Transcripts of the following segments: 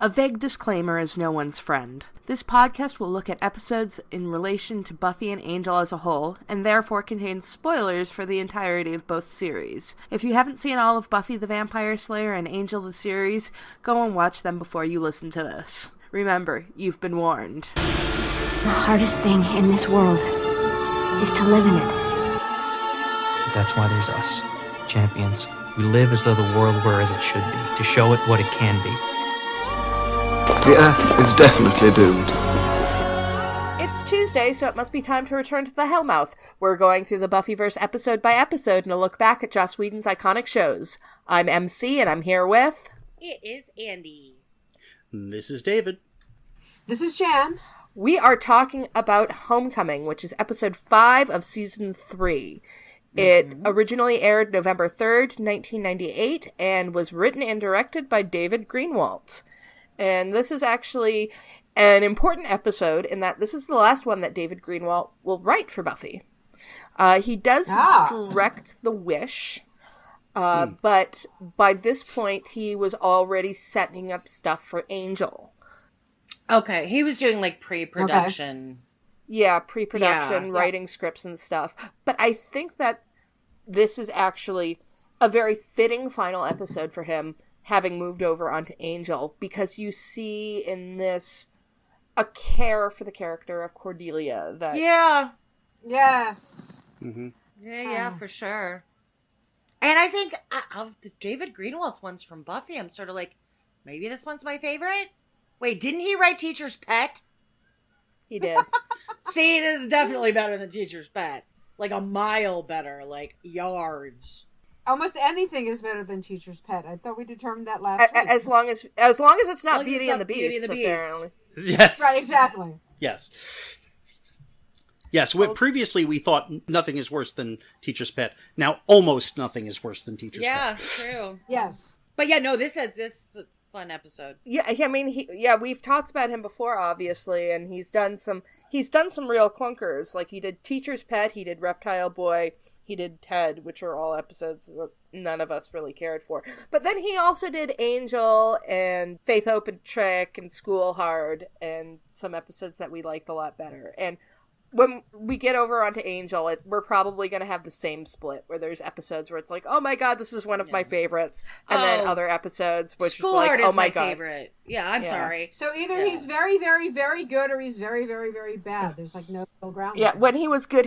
A vague disclaimer is no one's friend. This podcast will look at episodes in relation to Buffy and Angel as a whole, and therefore contains spoilers for the entirety of both series. If you haven't seen all of Buffy the Vampire Slayer and Angel the series, go and watch them before you listen to this. Remember, you've been warned. The hardest thing in this world is to live in it. That's why there's us, champions. We live as though the world were as it should be, to show it what it can be. The Earth is definitely doomed. It's Tuesday, so it must be time to return to the Hellmouth. We're going through the Buffyverse episode by episode and a look back at Joss Whedon's iconic shows. I'm Emcee, and I'm here with... It is Andie. This is David. This is Jan. We are talking about Homecoming, which is episode 5 of season 3. It originally aired November 3rd, 1998, and was written and directed by David Greenwalt. And this is actually an important episode in that this is the last one that David Greenwalt will write for Buffy. He does direct The Wish, but by this point he was already setting up stuff for Angel. Okay, he was doing like pre-production. Okay. Yeah, pre-production, writing scripts and stuff. But I think that this is actually a very fitting final episode for him, having moved over onto Angel, because you see in this a care for the character of Cordelia that... Yeah. Yes. Mm-hmm. Yeah, for sure. And I think of the David Greenwald's ones from Buffy, I'm sort of like, maybe this one's my favorite? Wait, didn't he write Teacher's Pet? He did. See, this is definitely better than Teacher's Pet. Like a mile better, like yards. Almost anything is better than Teacher's Pet. I thought we determined that last week. As long as it's not Beauty and the Beauty Beast, and the Beast. apparently. Yes. Right, exactly. Yes. Yes, previously we thought nothing is worse than Teacher's Pet. Now almost nothing is worse than Teacher's Pet. Yeah, true. Yes. But yeah, no, this is a fun episode. Yeah, I mean, we've talked about him before, obviously, and he's done some real clunkers. Like, he did Teacher's Pet, he did Reptile Boy, he did Ted, which are all episodes that none of us really cared for. But then he also did Angel and Faith, Hope, and Trick and School Hard and some episodes that we liked a lot better. And when we get over onto Angel, we're probably going to have the same split, where there's episodes where it's like, oh my god, this is one of my favorites, and then other episodes which School is like, Hard oh is my my god. favorite. Yeah, I'm sorry. So either he's very, very, very good, or he's very, very, very bad. There's like no middle ground. Yeah, there. when he was good,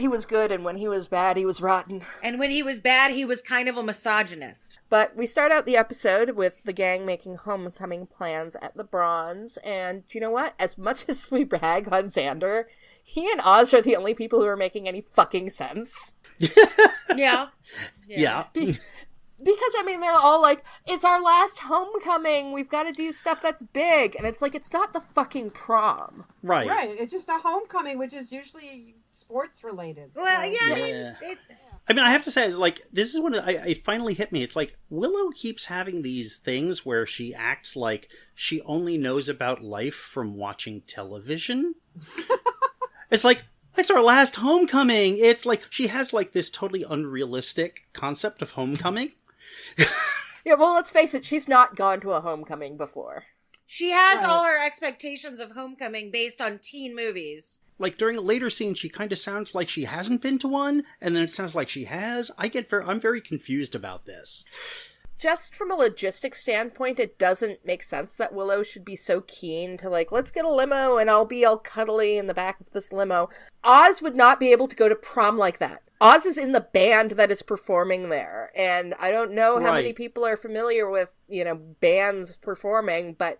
and when he was bad, he was rotten. And when he was bad, he was kind of a misogynist. But we start out the episode with the gang making homecoming plans at the Bronze, and you know what? As much as we brag on Xander, he and Oz are the only people who are making any fucking sense. Yeah. Because, I mean, they're all like, it's our last homecoming, we've got to do stuff that's big. And it's like, it's not the fucking prom. Right. Right. It's just a homecoming, which is usually sports related. Well, yeah. Yeah. I mean, I have to say, like, this is when it finally hit me. It's like, Willow keeps having these things where she acts like she only knows about life from watching television. It's like, it's our last homecoming. It's like, she has like this totally unrealistic concept of homecoming. Yeah, well, let's face it, she's not gone to a homecoming before. She has all her expectations of homecoming based on teen movies. Like, during a later scene, she kind of sounds like she hasn't been to one, and then it sounds like she has. I'm very confused about this. Just from a logistics standpoint, it doesn't make sense that Willow should be so keen to, like, let's get a limo and I'll be all cuddly in the back of this limo. Oz would not be able to go to prom like that. Oz is in the band that is performing there, and I don't know how many people are familiar with, bands performing, but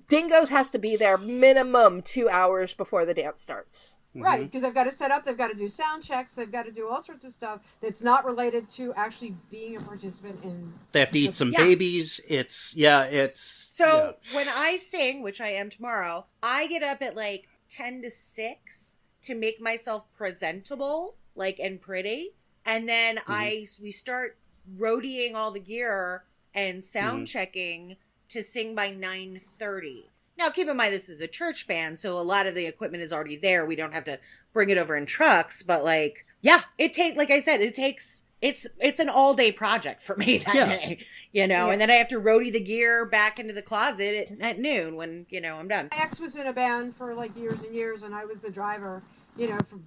Dingoes has to be there minimum 2 hours before the dance starts. Right, because they've got to set up, they've got to do sound checks, they've got to do all sorts of stuff that's not related to actually being a participant in... They have to eat some babies. So, when I sing, which I am tomorrow, I get up at like 10 to 6 to make myself presentable, like, and pretty. And then we start roadieing all the gear and sound checking to sing by 9:30. Now, keep in mind, this is a church band, so a lot of the equipment is already there. We don't have to bring it over in trucks, but, like, yeah, like I said, it takes it's an all day project for me that day, and then I have to roadie the gear back into the closet at noon when, I'm done. My ex was in a band for like years and years, and I was the driver, for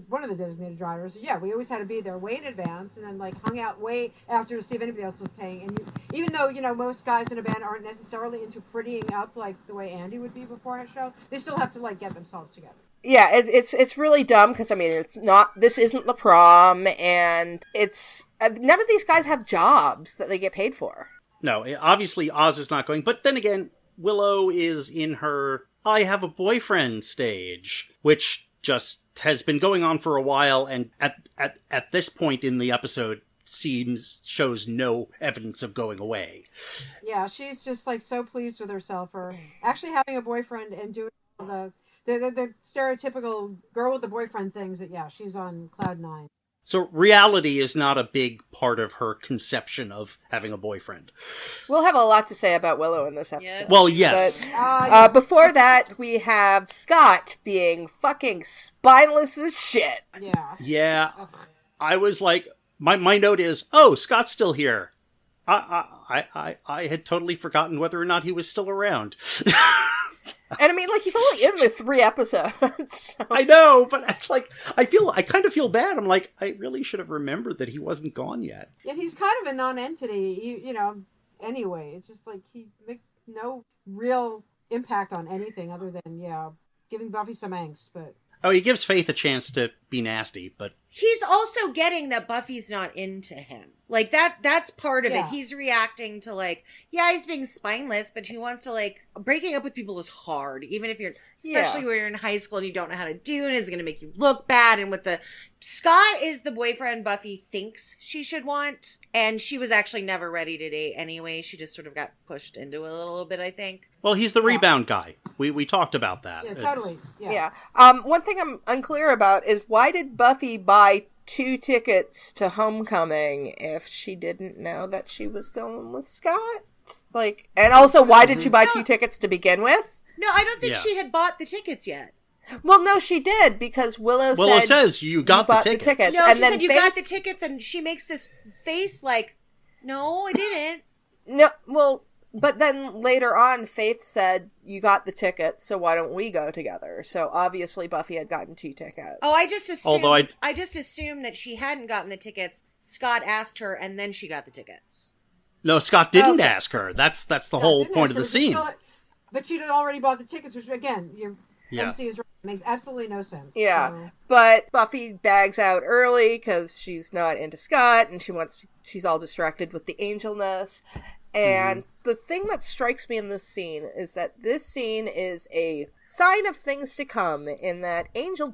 one of the designated drivers. Yeah, we always had to be there way in advance, and then like hung out way after to see if anybody else was paying. And even though, most guys in a band aren't necessarily into prettying up like the way Andie would be before a show, they still have to like get themselves together. Yeah, it's really dumb because, this isn't the prom, and none of these guys have jobs that they get paid for. No, obviously Oz is not going, but then again, Willow is in her I have a boyfriend stage, which just has been going on for a while, and at this point in the episode shows no evidence of going away. Yeah, she's just like so pleased with herself for actually having a boyfriend and doing all the stereotypical girl with the boyfriend things that, she's on cloud nine. So reality is not a big part of her conception of having a boyfriend. We'll have a lot to say about Willow in this episode. Yes. Well, yes. But, before that, we have Scott being fucking spineless as shit. Yeah. Yeah. I was like, my note is, oh, Scott's still here. I had totally forgotten whether or not he was still around. And he's only in the 3 episodes. So. I know, but I kind of feel bad. I'm like, I really should have remembered that he wasn't gone yet. Yeah, he's kind of a non-entity, anyway. It's just like he makes no real impact on anything other than, giving Buffy some angst, but... Oh, he gives Faith a chance to be nasty, but... He's also getting that Buffy's not into him. Like, that's part of it. Yeah. He's reacting to, like, he's being spineless, but he wants to, like, breaking up with people is hard. Even if especially when you're in high school and you don't know how to do it, it's going to make you look bad. And Scott is the boyfriend Buffy thinks she should want, and she was actually never ready to date anyway. She just sort of got pushed into it a little bit, I think. Well, he's the rebound guy. We talked about that. Yeah, totally. Yeah. One thing I'm unclear about is why did Buffy buy 2 tickets to Homecoming if she didn't know that she was going with Scott? And also, why did she buy 2 tickets to begin with? No, I don't think she had bought the tickets yet. Well, no, she did, because Willow says you got the tickets. No, and she then said you got the tickets, and she makes this face like, no, I didn't. No, well... But then later on, Faith said, you got the tickets, so why don't we go together? So obviously Buffy had gotten 2 tickets. Oh, I just assumed, I just assumed that she hadn't gotten the tickets. Scott asked her, and then she got the tickets. No, Scott didn't ask her. That's the whole point of the scene. But she'd already bought the tickets, which, again, Emcee is right. It makes absolutely no sense. Yeah, so. But Buffy bags out early because she's not into Scott, and she's all distracted with the angelness. And the thing that strikes me in this scene is that this scene is a sign of things to come, in that Angel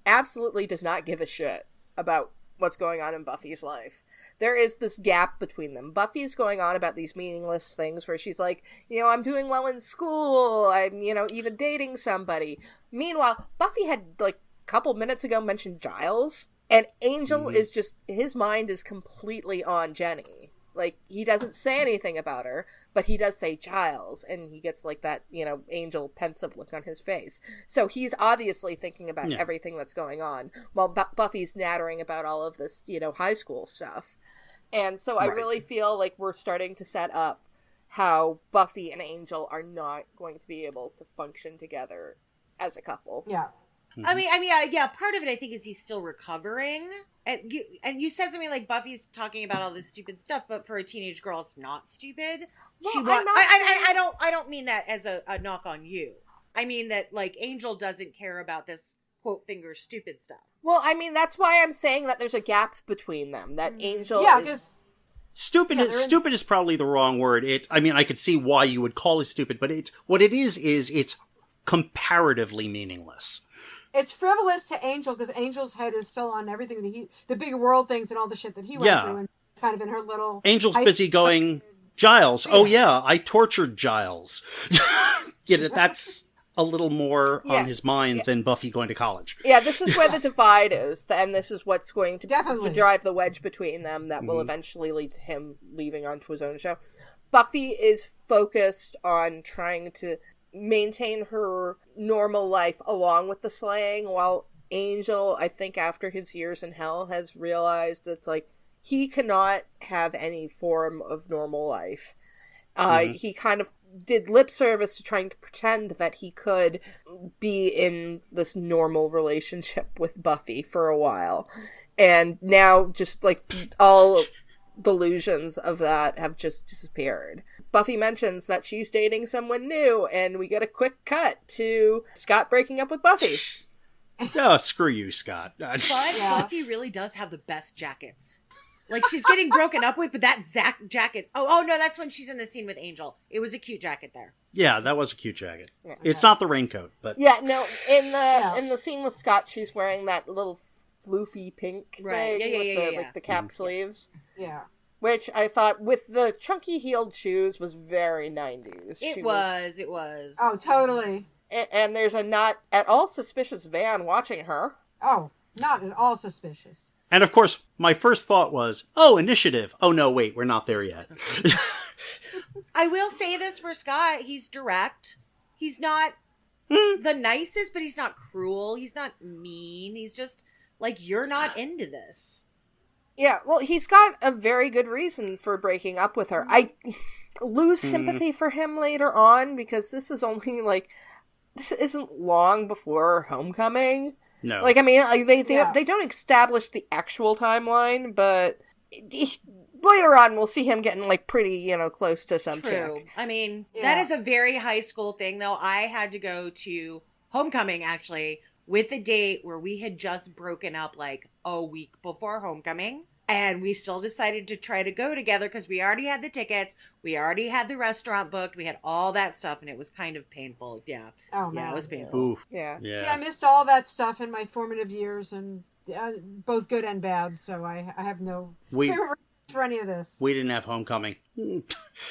absolutely does not give a shit about what's going on in Buffy's life. There is this gap between them. Buffy's going on about these meaningless things where she's like, I'm doing well in school, I'm, even dating somebody. Meanwhile, Buffy had, a couple minutes ago mentioned Giles, and Angel is just, his mind is completely on Jenny. He doesn't say anything about her, but he does say Giles, and he gets, that, Angel pensive look on his face. So he's obviously thinking about everything that's going on, while Buffy's nattering about all of this, high school stuff. And so I really feel like we're starting to set up how Buffy and Angel are not going to be able to function together as a couple. Yeah. I mean, part of it I think is he's still recovering. And you said something like Buffy's talking about all this stupid stuff, but for a teenage girl, it's not stupid. Well, I don't mean that as a knock on you. I mean that Angel doesn't care about this quote finger stupid stuff. Well, that's why I'm saying that there's a gap between them. That Angel, because stupid is probably the wrong word. I could see why you would call it stupid, but it's comparatively meaningless. It's frivolous to Angel because Angel's head is still on everything that the big world things and all the shit that he went through, and kind of in her little... Angel's busy going, Giles, oh yeah, I tortured Giles. That's a little more on his mind than Buffy going to college. Yeah, this is where the divide is, and this is what's going to drive the wedge between them that will eventually lead to him leaving onto his own show. Buffy is focused on trying to maintain her normal life along with the slaying, while Angel, I think after his years in hell, has realized it's like he cannot have any form of normal life. He kind of did lip service to trying to pretend that he could be in this normal relationship with Buffy for a while. And now just like all delusions of that have just disappeared. Buffy mentions that she's dating someone new, and we get a quick cut to Scott breaking up with Buffy. Oh, screw you, Scott. But Buffy really does have the best jackets. Like, she's getting broken up with, but that jacket... Oh, no, that's when she's in the scene with Angel. It was a cute jacket there. Yeah, that was a cute jacket. Yeah. It's not the raincoat, but... Yeah, no, in the scene with Scott, she's wearing that little floofy pink thing with like the cap sleeves. Yeah. Which I thought, with the chunky heeled shoes, was very 90s. It was. Oh, totally. And there's a not at all suspicious van watching her. Oh, not at all suspicious. And of course, my first thought was, oh, initiative. Oh, no, wait, we're not there yet. I will say this for Scott. He's direct. He's not the nicest, but he's not cruel. He's not mean. He's just like, you're not into this. Yeah, well, he's got a very good reason for breaking up with her. I lose sympathy for him later on, because this isn't long before Homecoming. No. Like, I mean, they don't establish the actual timeline, but later on we'll see him getting, like, pretty, close to some chick. I mean, that is a very high school thing, though. I had to go to Homecoming, actually, with a date where we had just broken up, like, a week before Homecoming. And we still decided to try to go together because we already had the tickets. We already had the restaurant booked. We had all that stuff, and it was kind of painful. Yeah. Oh, man. Yeah, it was painful. Oof. Yeah. See, I missed all that stuff in my formative years, and both good and bad, so I have no favorite for any of this. We didn't have Homecoming.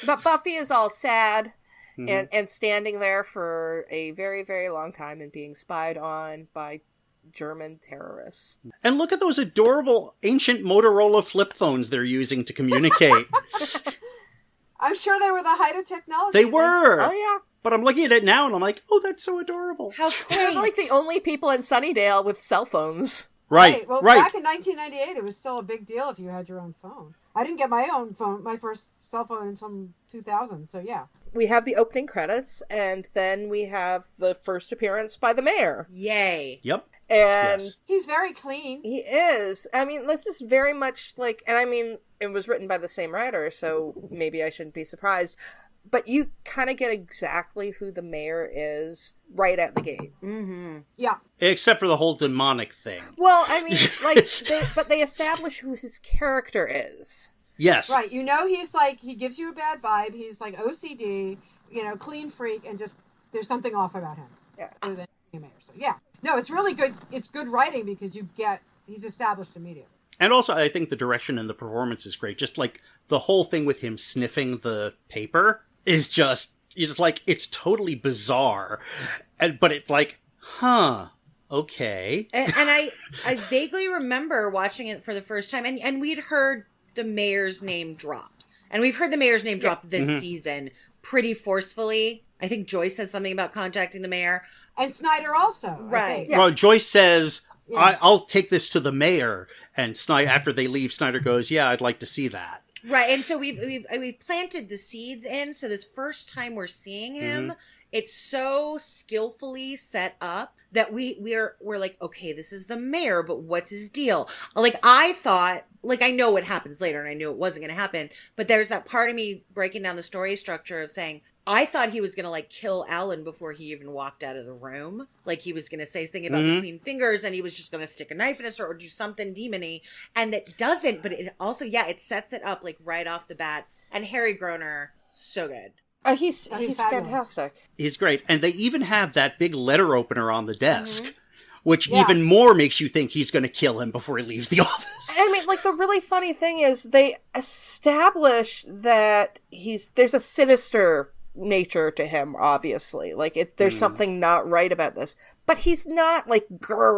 But Buffy is all sad and standing there for a very, very long time and being spied on by German terrorists. And look at those adorable ancient Motorola flip phones they're using to communicate. I'm sure they were the height of technology. They were! Oh, yeah. But I'm looking at it now and I'm like, oh, that's so adorable. How They're quaint. like the only people in Sunnydale with cell phones. Right, Well, right. back in 1998, it was still a big deal if you had your own phone. I didn't get my own phone, my first cell phone until 2000, so yeah. We have the opening credits, and then we have the first appearance by the mayor. Yay. Yep. And Yes. He's very clean. he is. I mean, this is very much like, and I mean, it was written by the same writer, so maybe I shouldn't be surprised. But you kind of get exactly who the mayor is right at the gate. Mm-hmm. Yeah. Except for the whole demonic thing. Well, I mean, like, they establish who his character is. Yes. Right. You know, he's like, he gives you a bad vibe. He's like OCD, clean freak, and just, there's something off about him. Yeah. Other than being a mayor. So, yeah. No, it's really good. It's good writing because he's established immediately. And also, I think the direction and the performance is great. Just like the whole thing with him sniffing the paper is just, you're just like, it's totally bizarre. But it's like, okay. And I vaguely remember watching it for the first time, and we'd heard the mayor's name dropped. And we've heard the mayor's name dropped this season pretty forcefully. I think Joyce says something about contacting the mayor. And Snyder also. Right. Yeah. Well, Joyce says, Yeah. I'll take this to the mayor. And after they leave, Snyder goes, yeah, I'd like to see that. Right, and so we've planted the seeds in. So this first time we're seeing him, it's so skillfully set up that we're like, okay, this is the mayor, but what's his deal? Like, I thought, like, I know what happens later, and I knew it wasn't going to happen. But there's that part of me breaking down the story structure of saying, I thought he was going to, like, kill Alan before he even walked out of the room. Like, he was going to say something about the clean fingers, and he was just going to stick a knife in his throat or do something demon-y. And that doesn't, but it also, it sets it up, like, right off the bat. And Harry Groner, so good. He's fabulous. fantastic. He's great. And they even have that big letter opener on the desk, which even more makes you think he's going to kill him before he leaves the office. I mean, like, the really funny thing is they establish that there's a sinister nature to him, obviously. Like, there's something not right about this. But he's not, like,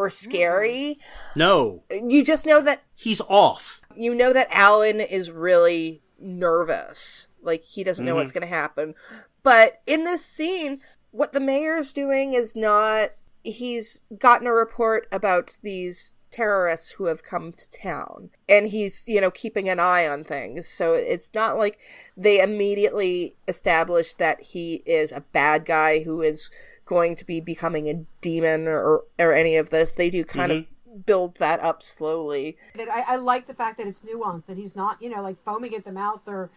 scary. No. You just know that He's off. you know that Alan is really nervous. Like, he doesn't know what's going to happen. But in this scene, what the mayor's doing is not he's gotten a report about these terrorists who have come to town, and he's, keeping an eye on things. So it's not like they immediately establish that he is a bad guy who is going to be becoming a demon or any of this. They do kind of build that up slowly. I like the fact that it's nuanced, that he's not, like foaming at the mouth or,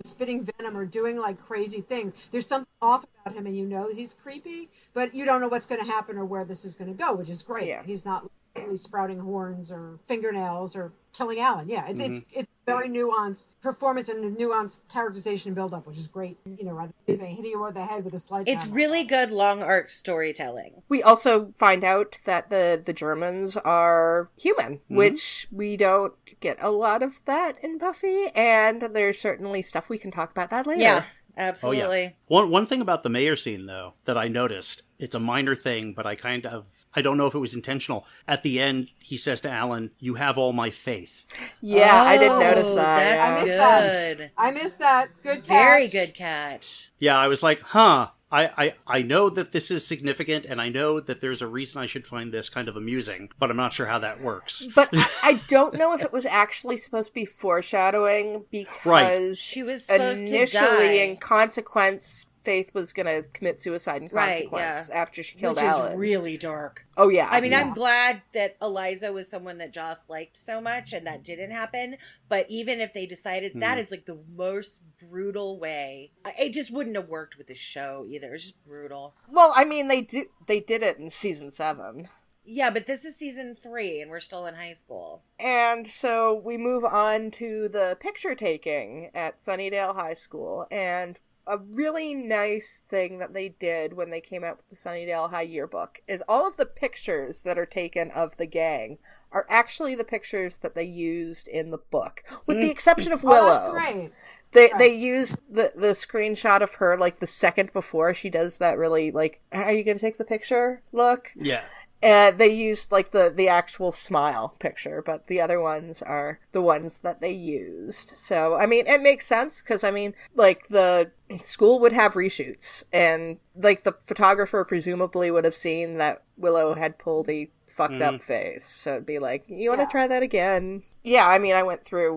spitting venom or doing like crazy things. There's something off about him, and he's creepy, but you don't know what's going to happen or where this is going to go, which is great. Yeah. He's not sprouting horns or fingernails or killing Alan. Yeah, it's very nuanced performance and nuanced characterization and build-up, which is great. Rather than hitting you over the head with a sledgehammer. It's really good long arc storytelling. We also find out that the Germans are human, which we don't get a lot of that in Buffy, and there's certainly stuff we can talk about that later. Yeah. Absolutely. Oh, yeah. One thing about the mayor scene, though, that I noticed, it's a minor thing, but I don't know if it was intentional. At the end, he says to Alan, "You have all my faith." Yeah, I didn't notice that. That's good. I missed that. Good catch. Very good catch. Yeah, I was like, I know that this is significant, and I know that there's a reason I should find this kind of amusing, but I'm not sure how that works. But I don't know if it was actually supposed to be foreshadowing, because she was supposed initially, to die. in consequence, Faith was going to commit suicide in consequence after she killed Alan. Which is really dark. Oh, yeah. I mean, I'm glad that Eliza was someone that Joss liked so much, and that didn't happen. But even if they decided that is like the most brutal way, it just wouldn't have worked with the show either. It's just brutal. Well, I mean, they did it in season 7. Yeah, but this is season 3, and we're still in high school. And so we move on to the picture taking at Sunnydale High School, and a really nice thing that they did when they came out with the Sunnydale High yearbook is all of the pictures that are taken of the gang are actually the pictures that they used in the book, with the exception of Willow. Oh, that's great. They used the screenshot of her, like, the second before she does that really, like, are you going to take the picture look? Yeah. And they used, like, the actual smile picture, but the other ones are the ones that they used. So, I mean, it makes sense, because, I mean, like, the school would have reshoots, and, like, the photographer presumably would have seen that Willow had pulled a fucked up face. So it'd be like, you want to try that again? Yeah, I mean, I went through,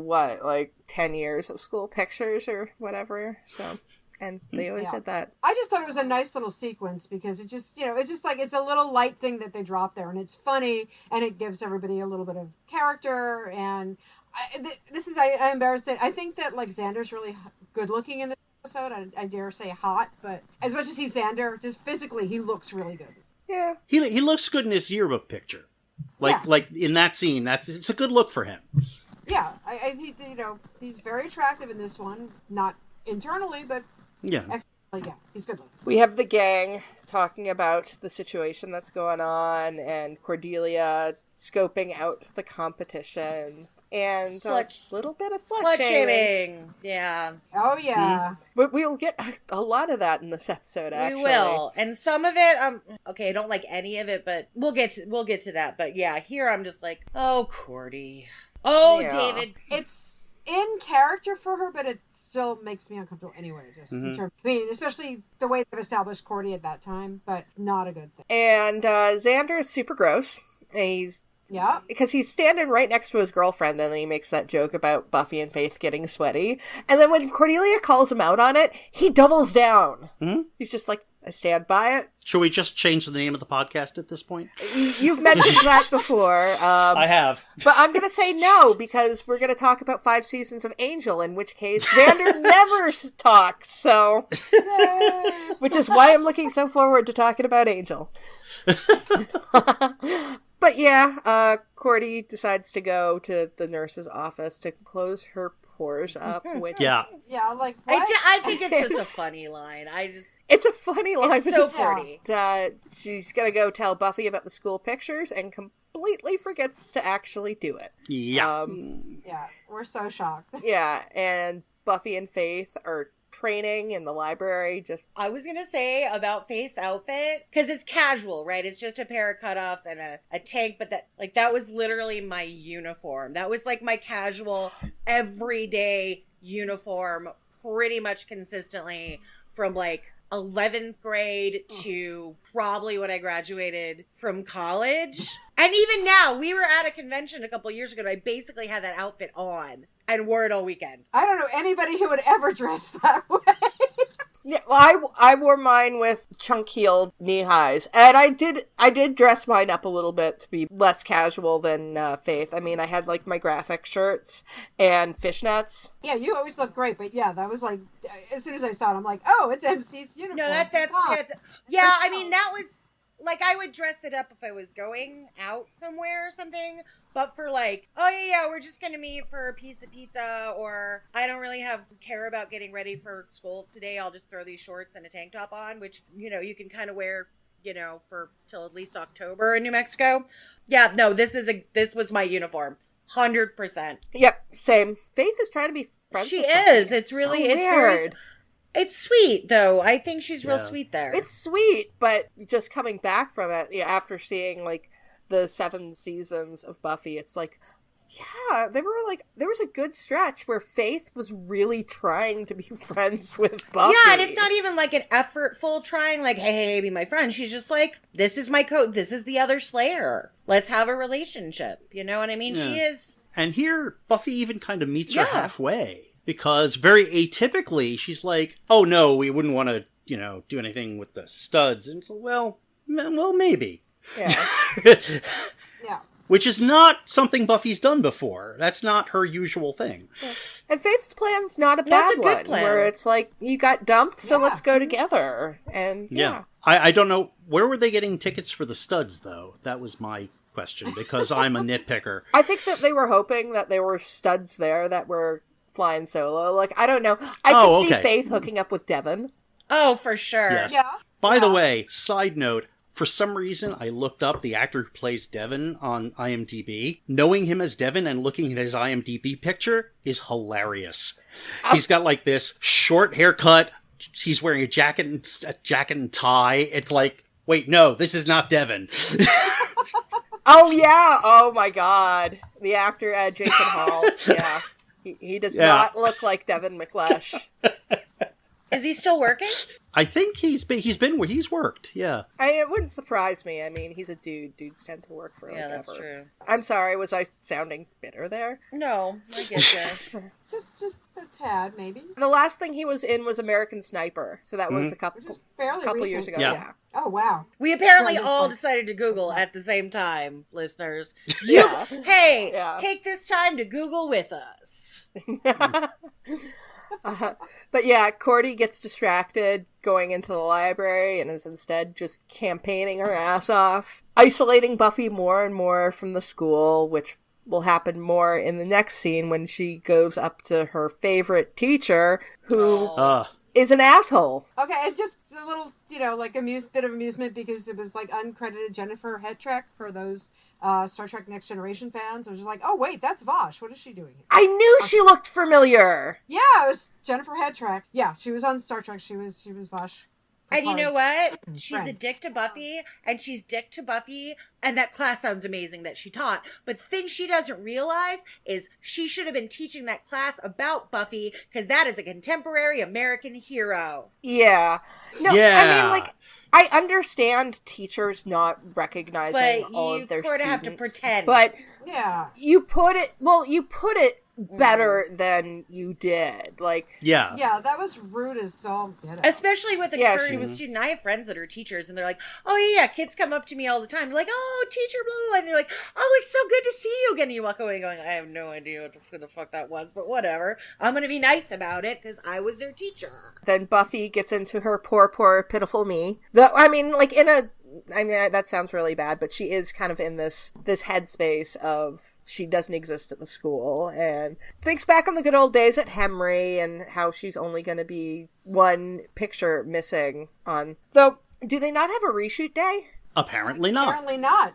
10 years of school pictures or whatever, so... And they always did that. I just thought it was a nice little sequence, because it just, it's a little light thing that they drop there, and it's funny, and it gives everybody a little bit of character. And I'm embarrassed to say, I think that, like, Xander's really good looking in this episode. I dare say hot, but as much as he's Xander, just physically, he looks really good. Yeah. He looks good in his yearbook picture. Like in that scene, it's a good look for him. Yeah. He's very attractive in this one, not internally, but yeah, he's good looking. We have the gang talking about the situation that's going on, and Cordelia scoping out the competition, and a little bit of slut shaming. Yeah. Oh yeah. But we'll get a lot of that in this episode. Actually, we will, and some of it. Okay, I don't like any of it, but we'll get to that. But yeah, here I'm just like, oh, Cordy. Oh, yeah. David. It's in character for her, but it still makes me uncomfortable anyway. Just in terms, especially the way they've established Cordy at that time, but not a good thing. And Xander is super gross. Because he's standing right next to his girlfriend, and then he makes that joke about Buffy and Faith getting sweaty. And then when Cordelia calls him out on it, he doubles down. He's just like, I stand by it. Should we just change the name of the podcast at this point? You've mentioned that before. I have. But I'm going to say no, because we're going to talk about 5 seasons of Angel, in which case Xander never talks. So, which is why I'm looking so forward to talking about Angel. But yeah, Cordy decides to go to the nurse's office to close her pores up. Which like what? I think it's just a funny line. It's a funny line. It's so pretty. She's gonna go tell Buffy about the school pictures and completely forgets to actually do it. Yeah. We're so shocked. Yeah, and Buffy and Faith are training in the library. I was gonna say about Faith's outfit, because it's casual, right? It's just a pair of cutoffs and a tank, but that was literally my uniform. That was like my casual everyday uniform, pretty much consistently from like 11th grade to probably when I graduated from college. And even now, we were at a convention a couple years ago, and I basically had that outfit on and wore it all weekend. I don't know anybody who would ever dress that way. Yeah, well, I wore mine with chunk-heeled knee-highs, and I did dress mine up a little bit to be less casual than Faith. I mean, I had, like, my graphic shirts and fishnets. Yeah, you always look great, but yeah, that was like, as soon as I saw it, I'm like, oh, it's Emcee's uniform. No, that's yeah, I mean, that was, like, I would dress it up if I was going out somewhere or something, but for like, oh yeah, we're just gonna meet for a piece of pizza, or I don't really care about getting ready for school today, I'll just throw these shorts and a tank top on, which, you know, you can kind of wear, you know, for till at least October in New Mexico. Yeah, no, this was my uniform. 100%. Yep, same. Faith is trying to be friends She with is. Buffy. It's really, so it's weird. very, it's sweet though. I think she's real sweet there. It's sweet, but just coming back from it, after seeing, like, the 7 seasons of Buffy, it's like, yeah, there was a good stretch where Faith was really trying to be friends with Buffy. Yeah, and it's not even like an effortful trying, like, hey, be my friend. She's just like, this is my code. This is the other Slayer. Let's have a relationship. You know what I mean? Yeah. She is. And here, Buffy even kind of meets her halfway. Because very atypically, she's like, oh no, we wouldn't want to, you know, do anything with the studs. And so, well, maybe. Yeah. Yeah. Which is not something Buffy's done before. That's not her usual thing. Yeah. And Faith's plan's not a bad one, where it's like, you got dumped, so let's go together. And yeah. I don't know, where were they getting tickets for the studs, though? That was my question, because I'm a nitpicker. I think that they were hoping that there were studs there that were flying solo. Like, I don't know. I could see Faith hooking up with Devin. Oh, for sure. Yes. Yeah. By the way, side note, for some reason, I looked up the actor who plays Devin on IMDb. Knowing him as Devin and looking at his IMDb picture is hilarious. He's got, like, this short haircut. He's wearing a jacket and tie. It's like, wait, no, this is not Devin. Oh, yeah. Oh, my God. The actor, Jason Hall. Yeah. He does not look like Devin McLeish. Is he still working? I think he's worked, yeah. It wouldn't surprise me. I mean, he's a dude. Dudes tend to work for that's true. I'm sorry, was I sounding bitter there? No, I get you. just a tad, maybe. The last thing he was in was American Sniper, so that was a couple years ago. Yeah. Oh, wow. We apparently all decided to Google at the same time, listeners. Take this time to Google with us. But yeah, Cordy gets distracted going into the library and is instead just campaigning her ass off, isolating Buffy more and more from the school, which will happen more in the next scene when she goes up to her favorite teacher, who is an asshole. Okay, and just a little, like bit of amusement because it was like uncredited Jennifer Hetrick for those Star Trek Next Generation fans. I was just like, oh wait, that's Vosh. What is she doing here? I knew she looked familiar. Yeah, it was Jennifer Hetrick. Yeah, she was on Star Trek. She was Vosh. And you know what? She's a dick to Buffy, and that class sounds amazing that she taught. But the thing she doesn't realize is she should have been teaching that class about Buffy, because that is a contemporary American hero. Yeah. No, I mean, like, I understand teachers not recognizing all of their students. But you sort of have to pretend. But you put it better than you did. Like, yeah, that was rude as all especially with a current student. I have friends that are teachers and they're like, oh yeah, kids come up to me all the time. They're like, oh, teacher Blue, and they're like, oh, it's so good to see you again. And you walk away going, I have no idea what the fuck that was, but whatever, I'm gonna be nice about it because I was their teacher. Then Buffy gets into her poor pitiful me. That sounds really bad, but she is kind of in this headspace of she doesn't exist at the school and thinks back on the good old days at Hemree and how she's only going to be one picture missing on. Though, do they not have a reshoot day? Apparently not. Apparently not.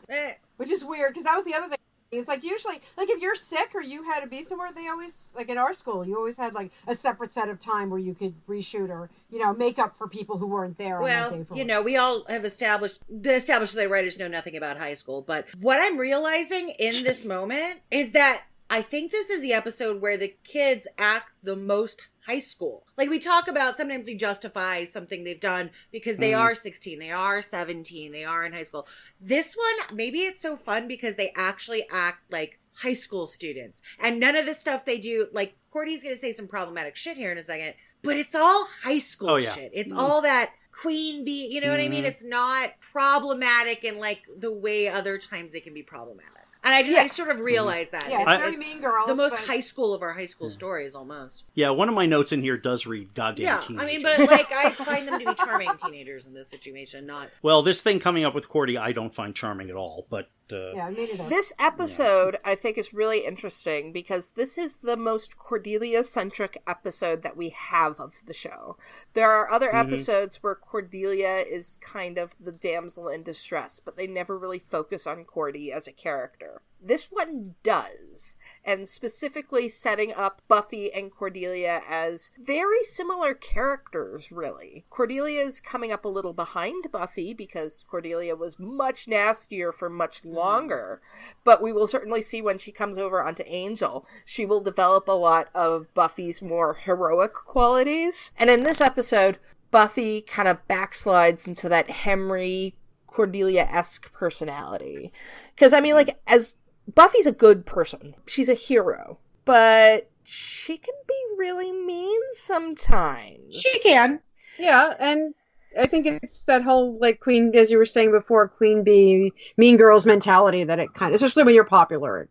Which is weird, because that was the other thing. It's like usually, like if you're sick or you had to be somewhere, they always, like in our school, you always had like a separate set of time where you could reshoot or, make up for people who weren't there on that day for work. We all have established that writers know nothing about high school. But what I'm realizing in this moment is that I think this is the episode where the kids act the most high school. Like we talk about, sometimes we justify something they've done because they are 16, they are 17, they are in high school. This one, maybe it's so fun because they actually act like high school students. And none of the stuff they do, like Cordy's going to say some problematic shit here in a second, but it's all high school shit. It's all that queen bee, you know what I mean? It's not problematic in like the way other times they can be problematic. And I sort of realized that. Yeah, it's very Mean Girls. The most but... high school of our high school stories, almost. Yeah, one of my notes in here does read goddamn teenagers. I mean, but like, I find them to be charming teenagers in this situation, not... Well, this thing coming up with Cordy, I don't find charming at all, but... yeah, me neither. This episode, I think, is really interesting because this is the most Cordelia-centric episode that we have of the show. There are other episodes where Cordelia is kind of the damsel in distress, but they never really focus on Cordy as a character. This one does, and specifically setting up Buffy and Cordelia as very similar characters, really. Cordelia is coming up a little behind Buffy because Cordelia was much nastier for much longer, but we will certainly see when she comes over onto Angel, she will develop a lot of Buffy's more heroic qualities. And in this episode, Buffy kind of backslides into that Henry Cordelia-esque personality. Because, I mean, like, as Buffy's a good person. She's a hero. But she can be really mean sometimes. She can. Yeah, and I think it's that whole, like, Queen, as you were saying before, Queen Bee, Mean Girls mentality that it kind of, especially when you're popular.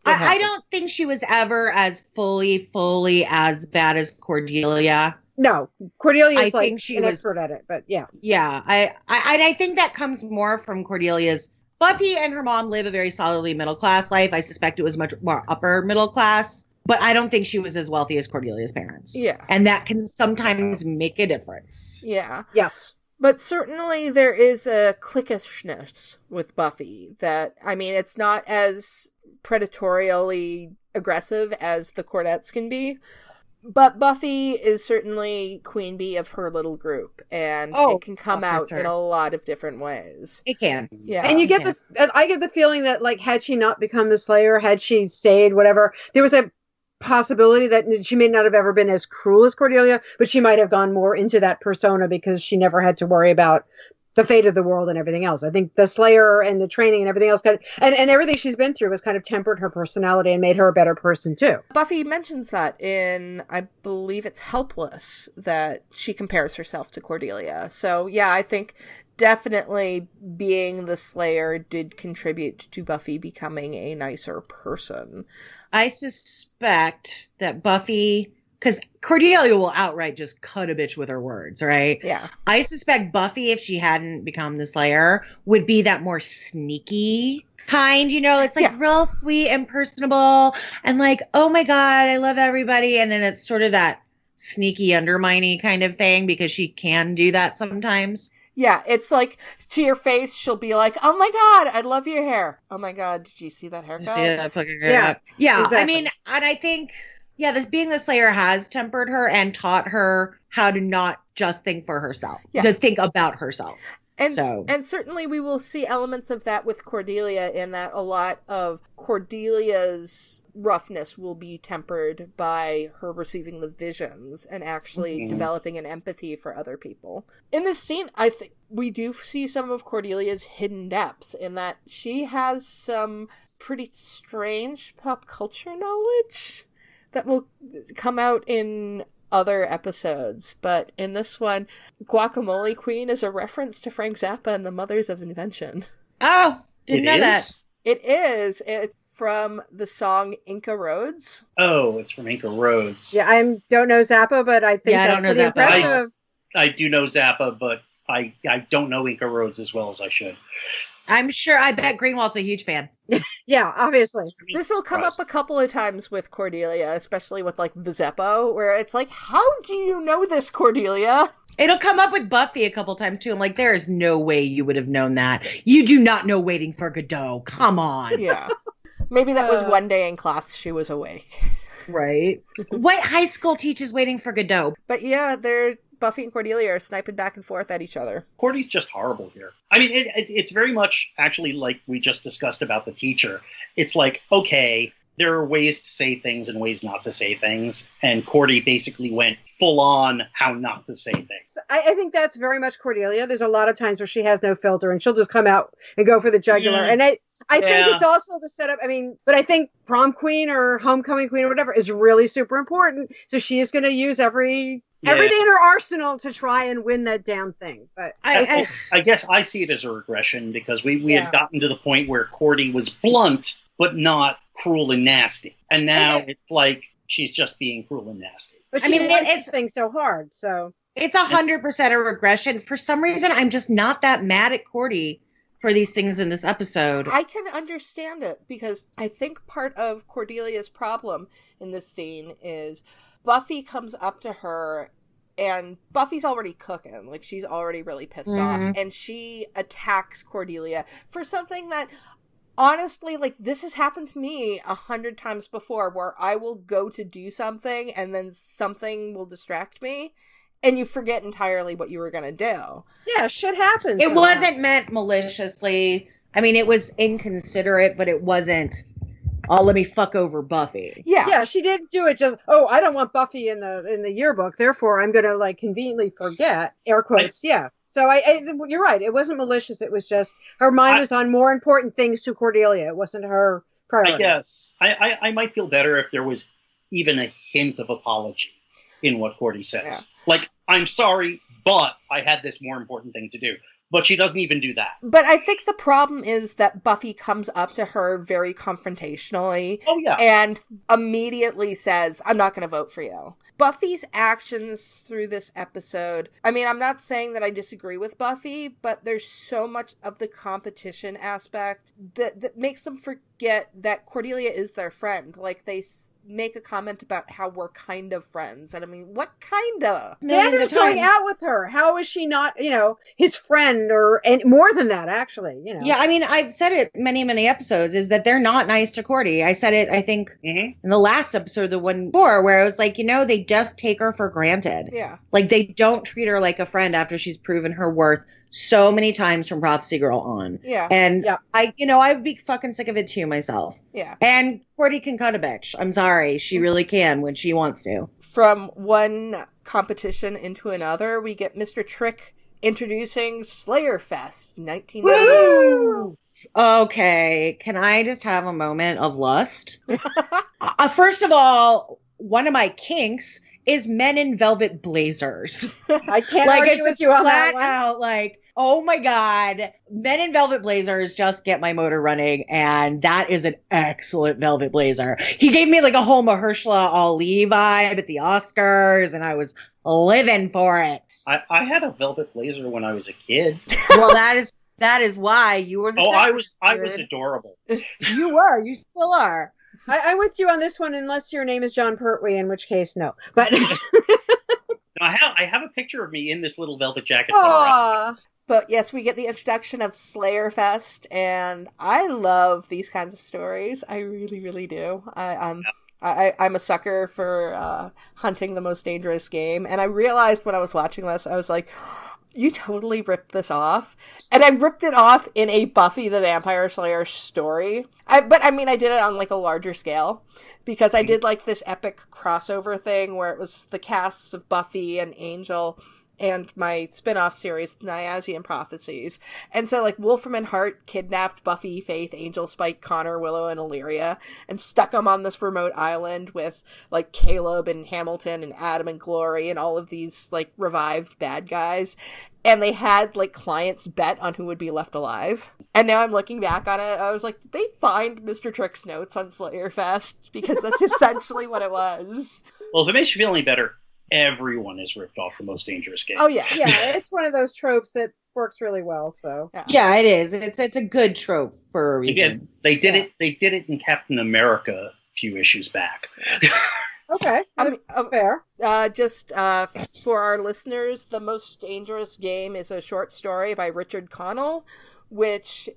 I don't think she was ever as fully as bad as Cordelia. No, Cordelia is I think she was expert at it, but yeah. Yeah, I think that comes more from Cordelia's. Buffy and her mom live a very solidly middle class life. I suspect it was much more upper middle class, but I don't think she was as wealthy as Cordelia's parents. Yeah. And that can sometimes make a difference. Yeah. Yes. But certainly there is a cliquishness with Buffy that, I mean, it's not as predatorially aggressive as the Cordettes can be. But Buffy is certainly Queen Bee of her little group, and it can come out in a lot of different ways. It can. Yeah. And you get I get the feeling that, like, had she not become the Slayer, had she stayed, whatever, there was a possibility that she may not have ever been as cruel as Cordelia, but she might have gone more into that persona because she never had to worry about the fate of the world and everything else. I think the Slayer and the training and everything else, and everything she's been through has kind of tempered her personality and made her a better person too. Buffy mentions that in, I believe it's Helpless, that she compares herself to Cordelia. So yeah, I think definitely being the Slayer did contribute to Buffy becoming a nicer person. I suspect that Buffy, because Cordelia will outright just cut a bitch with her words, right? Yeah. I suspect Buffy, if she hadn't become the Slayer, would be that more sneaky kind, you know? It's like real sweet and personable and like, oh my God, I love everybody. And then it's sort of that sneaky undermining kind of thing because she can do that sometimes. Yeah, it's like to your face, she'll be like, oh my God, I love your hair. Oh my God, did you see that haircut? Yeah, that's fucking good. Yeah. Exactly. I mean, and I think... Yeah, this being the Slayer has tempered her and taught her how to not just think for herself, to think about herself. And certainly we will see elements of that with Cordelia in that a lot of Cordelia's roughness will be tempered by her receiving the visions and actually developing an empathy for other people. In this scene, I think we do see some of Cordelia's hidden depths in that she has some pretty strange pop culture knowledge that will come out in other episodes. But in this one, Guacamole Queen is a reference to Frank Zappa and the Mothers of Invention. Oh, didn't know that. It is. It's from the song Inca Roads. Oh, it's from Inca Roads. Yeah, I don't know Zappa, but I think that's pretty impressive. I do know Zappa, but I don't know Inca Roads as well as I should. I'm sure. I bet Greenwald's a huge fan. Yeah, obviously. This will come up a couple of times with Cordelia, especially with, like, the Zeppo, where it's like, how do you know this, Cordelia? It'll come up with Buffy a couple times, too. I'm like, there is no way you would have known that. You do not know Waiting for Godot. Come on. Yeah. Maybe that was one day in class she was awake. Right. What high school teaches Waiting for Godot? But yeah, Buffy and Cordelia are sniping back and forth at each other. Cordy's just horrible here. I mean, it's very much actually like we just discussed about the teacher. It's like, okay, there are ways to say things and ways not to say things, and Cordy basically went full on how not to say things. I think that's very much Cordelia. There's a lot of times where she has no filter and she'll just come out and go for the jugular. And I think it's also the setup. I mean, but I think prom queen or homecoming queen or whatever is really super important. So she is going to use everything in her arsenal to try and win that damn thing. But I guess I see it as a regression because we had gotten to the point where Cordy was blunt but not cruel and nasty, and now it's like she's just being cruel and nasty. But she wants this thing so hard, so it's 100% a regression. For some reason, I'm just not that mad at Cordy for these things in this episode. I can understand it because I think part of Cordelia's problem in this scene is Buffy comes up to her and Buffy's already cooking. Like, she's already really pissed off. And she attacks Cordelia for something that, honestly, like, this has happened to me 100 times before, where I will go to do something and then something will distract me and you forget entirely what you were going to do. Yeah, shit happens. It wasn't meant maliciously. I mean, it was inconsiderate, but it wasn't, oh, let me fuck over Buffy. Yeah, she didn't do it just, oh, I don't want Buffy in the yearbook, therefore I'm going to, like, conveniently forget, air quotes, So you're right. It wasn't malicious. It was just her mind was on more important things to Cordelia. It wasn't her priority. I guess I might feel better if there was even a hint of apology in what Cordy says. Yeah. Like, I'm sorry, but I had this more important thing to do. But she doesn't even do that. But I think the problem is that Buffy comes up to her very confrontationally. Oh, yeah. And immediately says, I'm not going to vote for you. Buffy's actions through this episode, I mean, I'm not saying that I disagree with Buffy, but there's so much of the competition aspect that makes them forget that Cordelia is their friend. Like, they make a comment about how we're kind of friends. And I mean, what kind of? Xander's going out with her. How is she not, his friend and more than that, actually, Yeah, I mean, I've said it many, many episodes, is that they're not nice to Cordy. I said it, I think, in the last episode, the one before, where I was like, they just take her for granted. Yeah. Like, they don't treat her like a friend after she's proven her worth so many times from Prophecy Girl on. Yeah. And I'd be fucking sick of it too myself. Yeah. And Cordy can cut a bitch. I'm sorry. She really can when she wants to. From one competition into another, we get Mr. Trick introducing Slayer Fest 1990. Woo! Okay. Can I just have a moment of lust? First of all, one of my kinks is men in velvet blazers. I can't argue with you on that one. Out, like, oh my God, men in velvet blazers just get my motor running, and that is an excellent velvet blazer. He gave me like a whole Mahershala Ali vibe at the Oscars, and I was living for it. I had a velvet blazer when I was a kid. Well, that is why you were the I was adorable. You were. You still are. I'm with you on this one, unless your name is John Pertwee, in which case, no. But I have a picture of me in this little velvet jacket. But yes, we get the introduction of Slayer Fest, and I love these kinds of stories. I really, really do. I'm a sucker for hunting the most dangerous game, and I realized when I was watching this, I was like, you totally ripped this off. And I ripped it off in a Buffy the Vampire Slayer story. But I did it on like a larger scale, because I did like this epic crossover thing where it was the casts of Buffy and Angel and my spin-off series, Niazian Prophecies. And so, like, Wolfram and Hart kidnapped Buffy, Faith, Angel, Spike, Connor, Willow, and Illyria and stuck them on this remote island with, like, Caleb and Hamilton and Adam and Glory and all of these, like, revived bad guys. And they had, like, clients bet on who would be left alive. And now I'm looking back on it, I was like, did they find Mr. Trick's notes on Slayer Fest? Because that's essentially what it was. Well, if it makes you feel any better, everyone is ripped off the most dangerous game. Oh, yeah. Yeah, it's one of those tropes that works really well, so. Yeah, it is. It's a good trope for a reason. Again, they did it in Captain America a few issues back. Okay, fair. Just for our listeners, The Most Dangerous Game is a short story by Richard Connell, which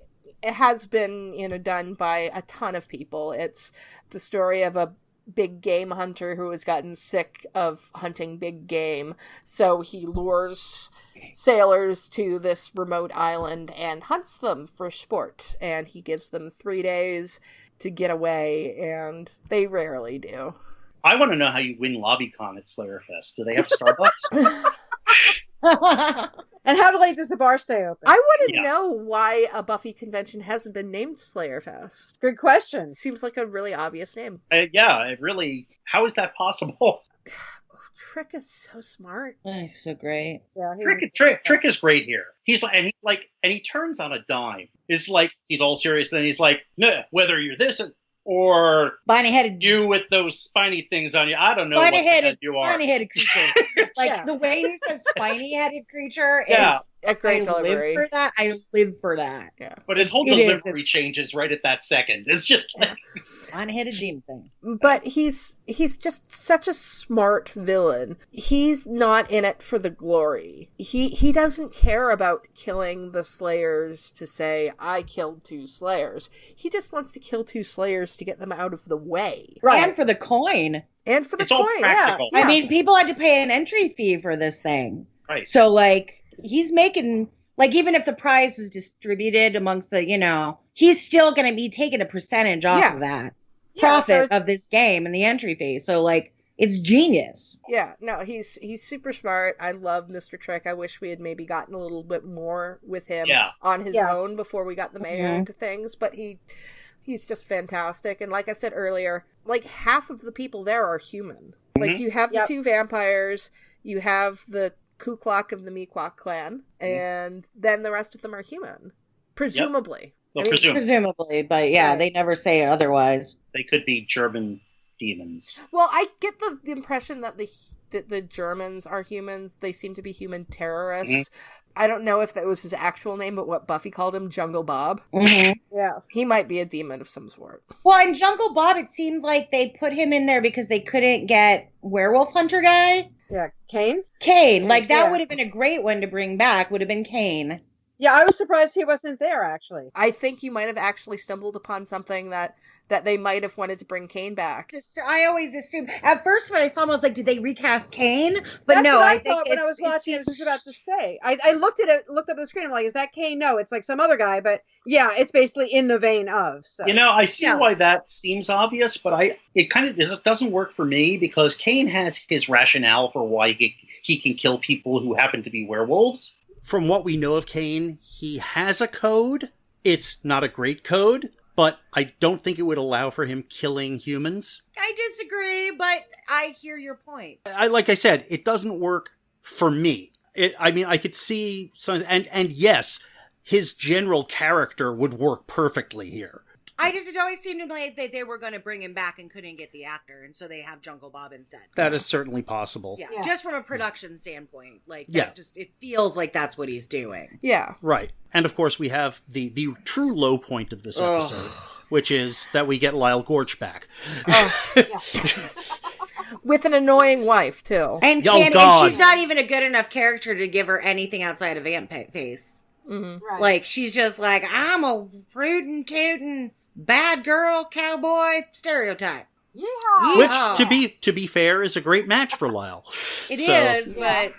has been, done by a ton of people. It's the story of a big game hunter who has gotten sick of hunting big game, so he lures sailors to this remote island and hunts them for sport, and he gives them 3 days, to get away, and they rarely do. I want to know how you win LobbyCon at Slayer Fest. Do they have Starbucks? And how late does the bar stay open? I want to know why a Buffy convention hasn't been named Slayer Fest. Good question. Seems like a really obvious name. Yeah, it really... How is that possible? Trick is so smart. He's so great. Yeah, Trick is great here. He's like, and he turns on a dime. It's like he's all serious, then he's like, no, whether you're this or spiny-headed, you with those spiny things on you, I don't know what the head you are. Spiny-headed creature. Like the way he says spiny-headed creature is a great delivery. Live for that. I live for that. Yeah. But his whole delivery changes right at that second. It's just like spiny-headed demon thing. But he's just such a smart villain. He's not in it for the glory. He doesn't care about killing the Slayers to say, I killed 2 Slayers. He just wants to kill 2 Slayers to get them out of the way. Right. And for the coin. And for the it's coin, all practical. Yeah. I mean, people had to pay an entry fee for this thing. Right. So, like, he's making, like, even if the prize was distributed amongst the, he's still going to be taking a percentage off of that profit of this game and the entry fee. So, like, it's genius. Yeah, no, he's super smart. I love Mr. Trick. I wish we had maybe gotten a little bit more with him on his own before we got the mayor into things, but he's just fantastic. And like I said earlier, like half of the people there are human. Like you have the 2 vampires, you have the Ku Klux of the Mequok clan, and then the rest of them are human. Presumably. Well, presumably, but they never say otherwise. They could be German demons. Well, I get the impression that the Germans are humans. They seem to be human terrorists. I don't know if that was his actual name, but what Buffy called him, Jungle Bob. Yeah. He might be a demon of some sort. Well, in Jungle Bob, it seemed like they put him in there because they couldn't get Werewolf Hunter guy. Yeah, Kane? Kane. Like, that would have been a great one to bring back, would have been Kane. Yeah, I was surprised he wasn't there, actually. I think you might have actually stumbled upon something that they might have wanted to bring Kane back. I always assumed, at first when I saw him, I was like, did they recast Kane? But that's no, what I thought when I was watching. I was just about to say. I looked up at the screen. I'm like, is that Kane? No, it's like some other guy. But yeah, it's basically in the vein of. So. I see why that seems obvious, but it kind of doesn't work for me because Kane has his rationale for why he can kill people who happen to be werewolves. From what we know of Kane, he has a code. It's not a great code, but I don't think it would allow for him killing humans. I disagree, but I hear your point. Like I said, it doesn't work for me. I could see some, and yes, his general character would work perfectly here. It always seemed to me like they were going to bring him back and couldn't get the actor, and so they have Jungle Bob instead. That is certainly possible. Yeah, just from a production standpoint. Like, it feels like that's what he's doing. Yeah. Right. And of course we have the true low point of this episode, which is that we get Lyle Gorch back. With an annoying wife, too. And, and she's not even a good enough character to give her anything outside of Ant Face. Mm-hmm. Right. Like, she's just like, I'm a rootin' tootin' bad girl cowboy stereotype. Yeehaw! Which, to be fair, is a great match for Lyle. It is, but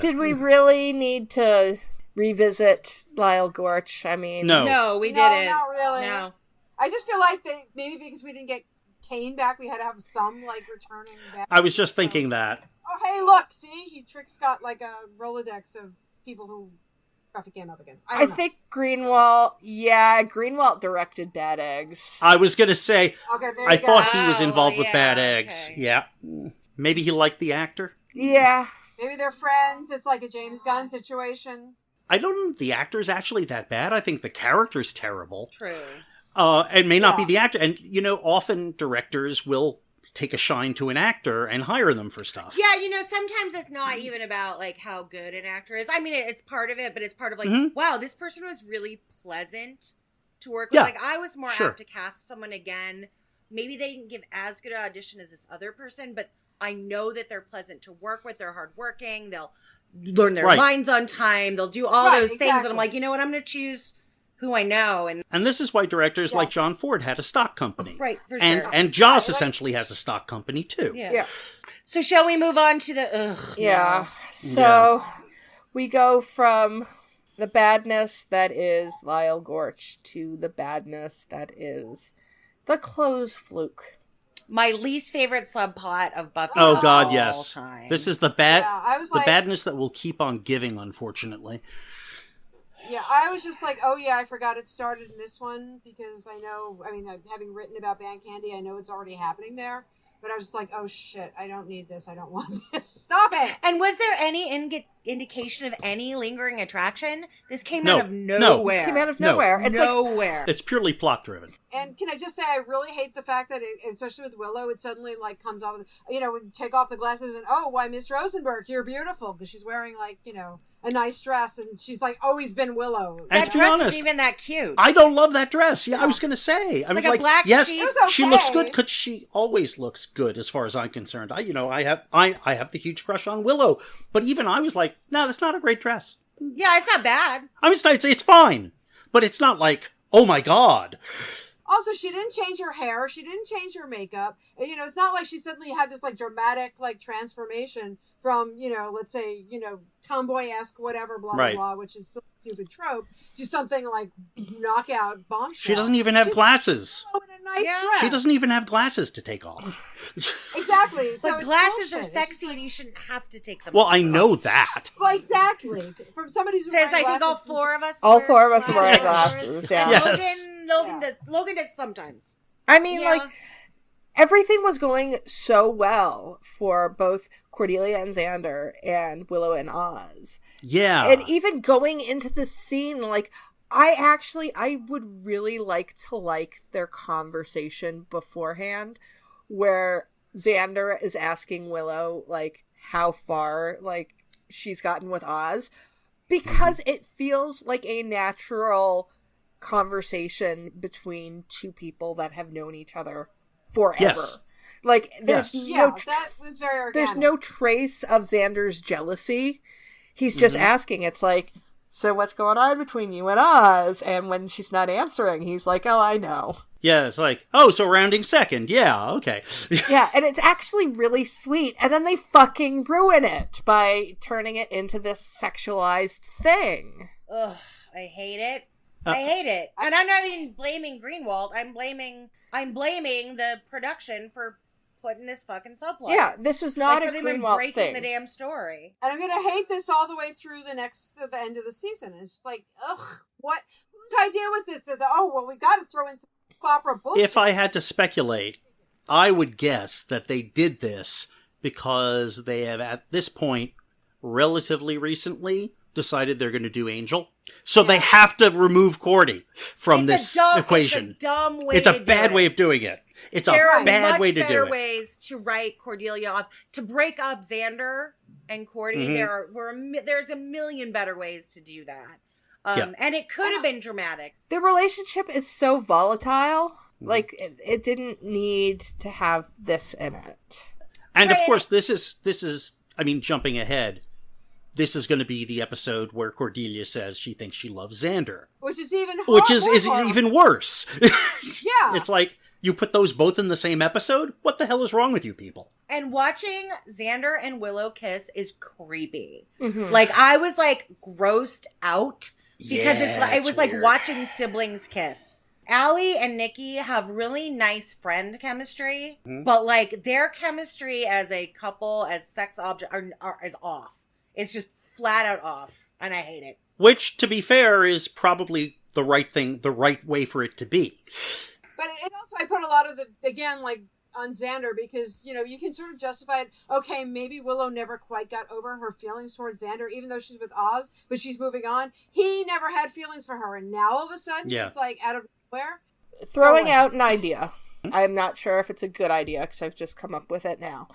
did we really need to revisit Lyle Gorch? I mean, no, we didn't. Not really. No. I just feel like maybe because we didn't get Kane back, we had to have some like returning back. I was just thinking that. Oh, hey, look! See, Trick's got like a Rolodex of people who Buffy came up against. I think Greenwald directed Bad Eggs. I was going to say, I thought he was involved with Bad okay. Eggs. Yeah. Maybe he liked the actor? Yeah. Maybe they're friends. It's like a James Gunn situation. I don't know if the actor's actually that bad. I think the character's terrible. True. It may not be the actor. And, often directors will take a shine to an actor and hire them for stuff. Yeah, sometimes it's not even about, like, how good an actor is. I mean, it's part of it, but it's part of, like, wow, this person was really pleasant to work with. Yeah. Like, I was more apt to cast someone again. Maybe they didn't give as good an audition as this other person, but I know that they're pleasant to work with. They're hardworking. They'll learn their lines on time. They'll do all those things. And I'm like, you know what? I'm going to choose who I know. And this is why directors like John Ford had a stock company. Right, for sure. And Joss essentially has a stock company, too. Yeah. So shall we move on to the... So we go from the badness that is Lyle Gorch to the badness that is the clothes fluke. My least favorite subplot of Buffy. Oh of God, all yes. time. This is the badness that will keep on giving, unfortunately. Yeah, I was just like, oh yeah, I forgot it started in this one because having written about Band Candy, I know it's already happening there. But I was just like, oh shit, I don't need this. I don't want this. Stop it! And was there any indication of any lingering attraction? This came No, out of no. nowhere. This came out of No. nowhere. It's nowhere. It's purely plot driven. And can I just say, I really hate the fact that, especially with Willow, it suddenly like comes off, when take off the glasses and, oh, why, Miss Rosenberg, you're beautiful, because she's wearing like, a nice dress, and she's like always been Willow. And that to be dress honest, isn't even that cute. I don't love that dress. Yeah, I was going to say. It's like a black yes, sheep. It was okay. she looks good because she always looks good as far as I'm concerned. I have the huge crush on Willow, but even I was like, no, that's not a great dress. Yeah, it's not bad. I mean, it's fine, but it's not like, oh my God. Also, she didn't change her hair. She didn't change her makeup. It's not like she suddenly had this like dramatic like transformation from, let's say, tomboy-esque whatever, blah, Right. blah, blah, which is still a stupid trope, to something like knockout bombshell. She doesn't even have glasses. In a nice dress. She doesn't even have glasses to take off. Exactly. So But it's glasses are bullshit. It's sexy just and you shouldn't have to take them Well, off. I know that. Well, exactly. From somebody who's Since wearing I think all glasses- four of us All wear four of us are wearing glasses. glasses, yeah. Yes. Logan does sometimes. I mean, Yeah. like, everything was going so well for both Cordelia and Xander and Willow and Oz. Yeah. And even going into the scene, like, I would really like to like their conversation beforehand where Xander is asking Willow, like, how far, like, she's gotten with Oz. Because it feels like a natural conversation between two people that have known each other forever. Yes. Like, there's that was very organic. there's no trace of Xander's jealousy. He's just asking. It's like, so what's going on between you and Oz? And when she's not answering, he's like, oh, I know. Yeah, it's like, oh, so rounding second. Yeah, okay. Yeah, and it's actually really sweet. And then they fucking ruin it by turning it into this sexualized thing. Ugh, I hate it. I hate it. And I'm not even blaming Greenwald. I'm blaming the production for putting this fucking subplot. Yeah, this was not like, a for them Greenwald breaking thing. the damn story. And I'm gonna hate this all the way through the end of the season. It's just like, ugh, what? Whose idea was this? We got to throw in some opera bullshit. If I had to speculate, I would guess that they did this because they have, at this point, relatively recently, decided they're going to do Angel. So they have to remove Cordy from this equation. It's a dumb way It's a to do bad it. way of doing it. It's There a are bad much way to do better it. ways to write Cordelia off. To break up Xander and Cordy, there's a million better ways to do that. And it could have been dramatic. The relationship is so volatile. Like, it didn't need to have this in it. And of course, this is, I mean, jumping ahead, this is going to be the episode where Cordelia says she thinks she loves Xander. Which is even Which is even worse. Yeah. It's like, you put those both in the same episode? What the hell is wrong with you people? And watching Xander and Willow kiss is creepy. Mm-hmm. Like, I was, like, grossed out because it was it's like weird. watching siblings kiss. Allie and Nikki have really nice friend chemistry, but, like, their chemistry as a couple, as sex object, is off. It's just flat out off, and I hate it. Which, to be fair, is probably the right thing, the right way for it to be. But it also, I put a lot of on Xander because, you can sort of justify it. Okay, maybe Willow never quite got over her feelings towards Xander, even though she's with Oz, but she's moving on. He never had feelings for her, and now all of a sudden, it's like out of nowhere. Throwing out an idea. I'm not sure if it's a good idea because I've just come up with it now.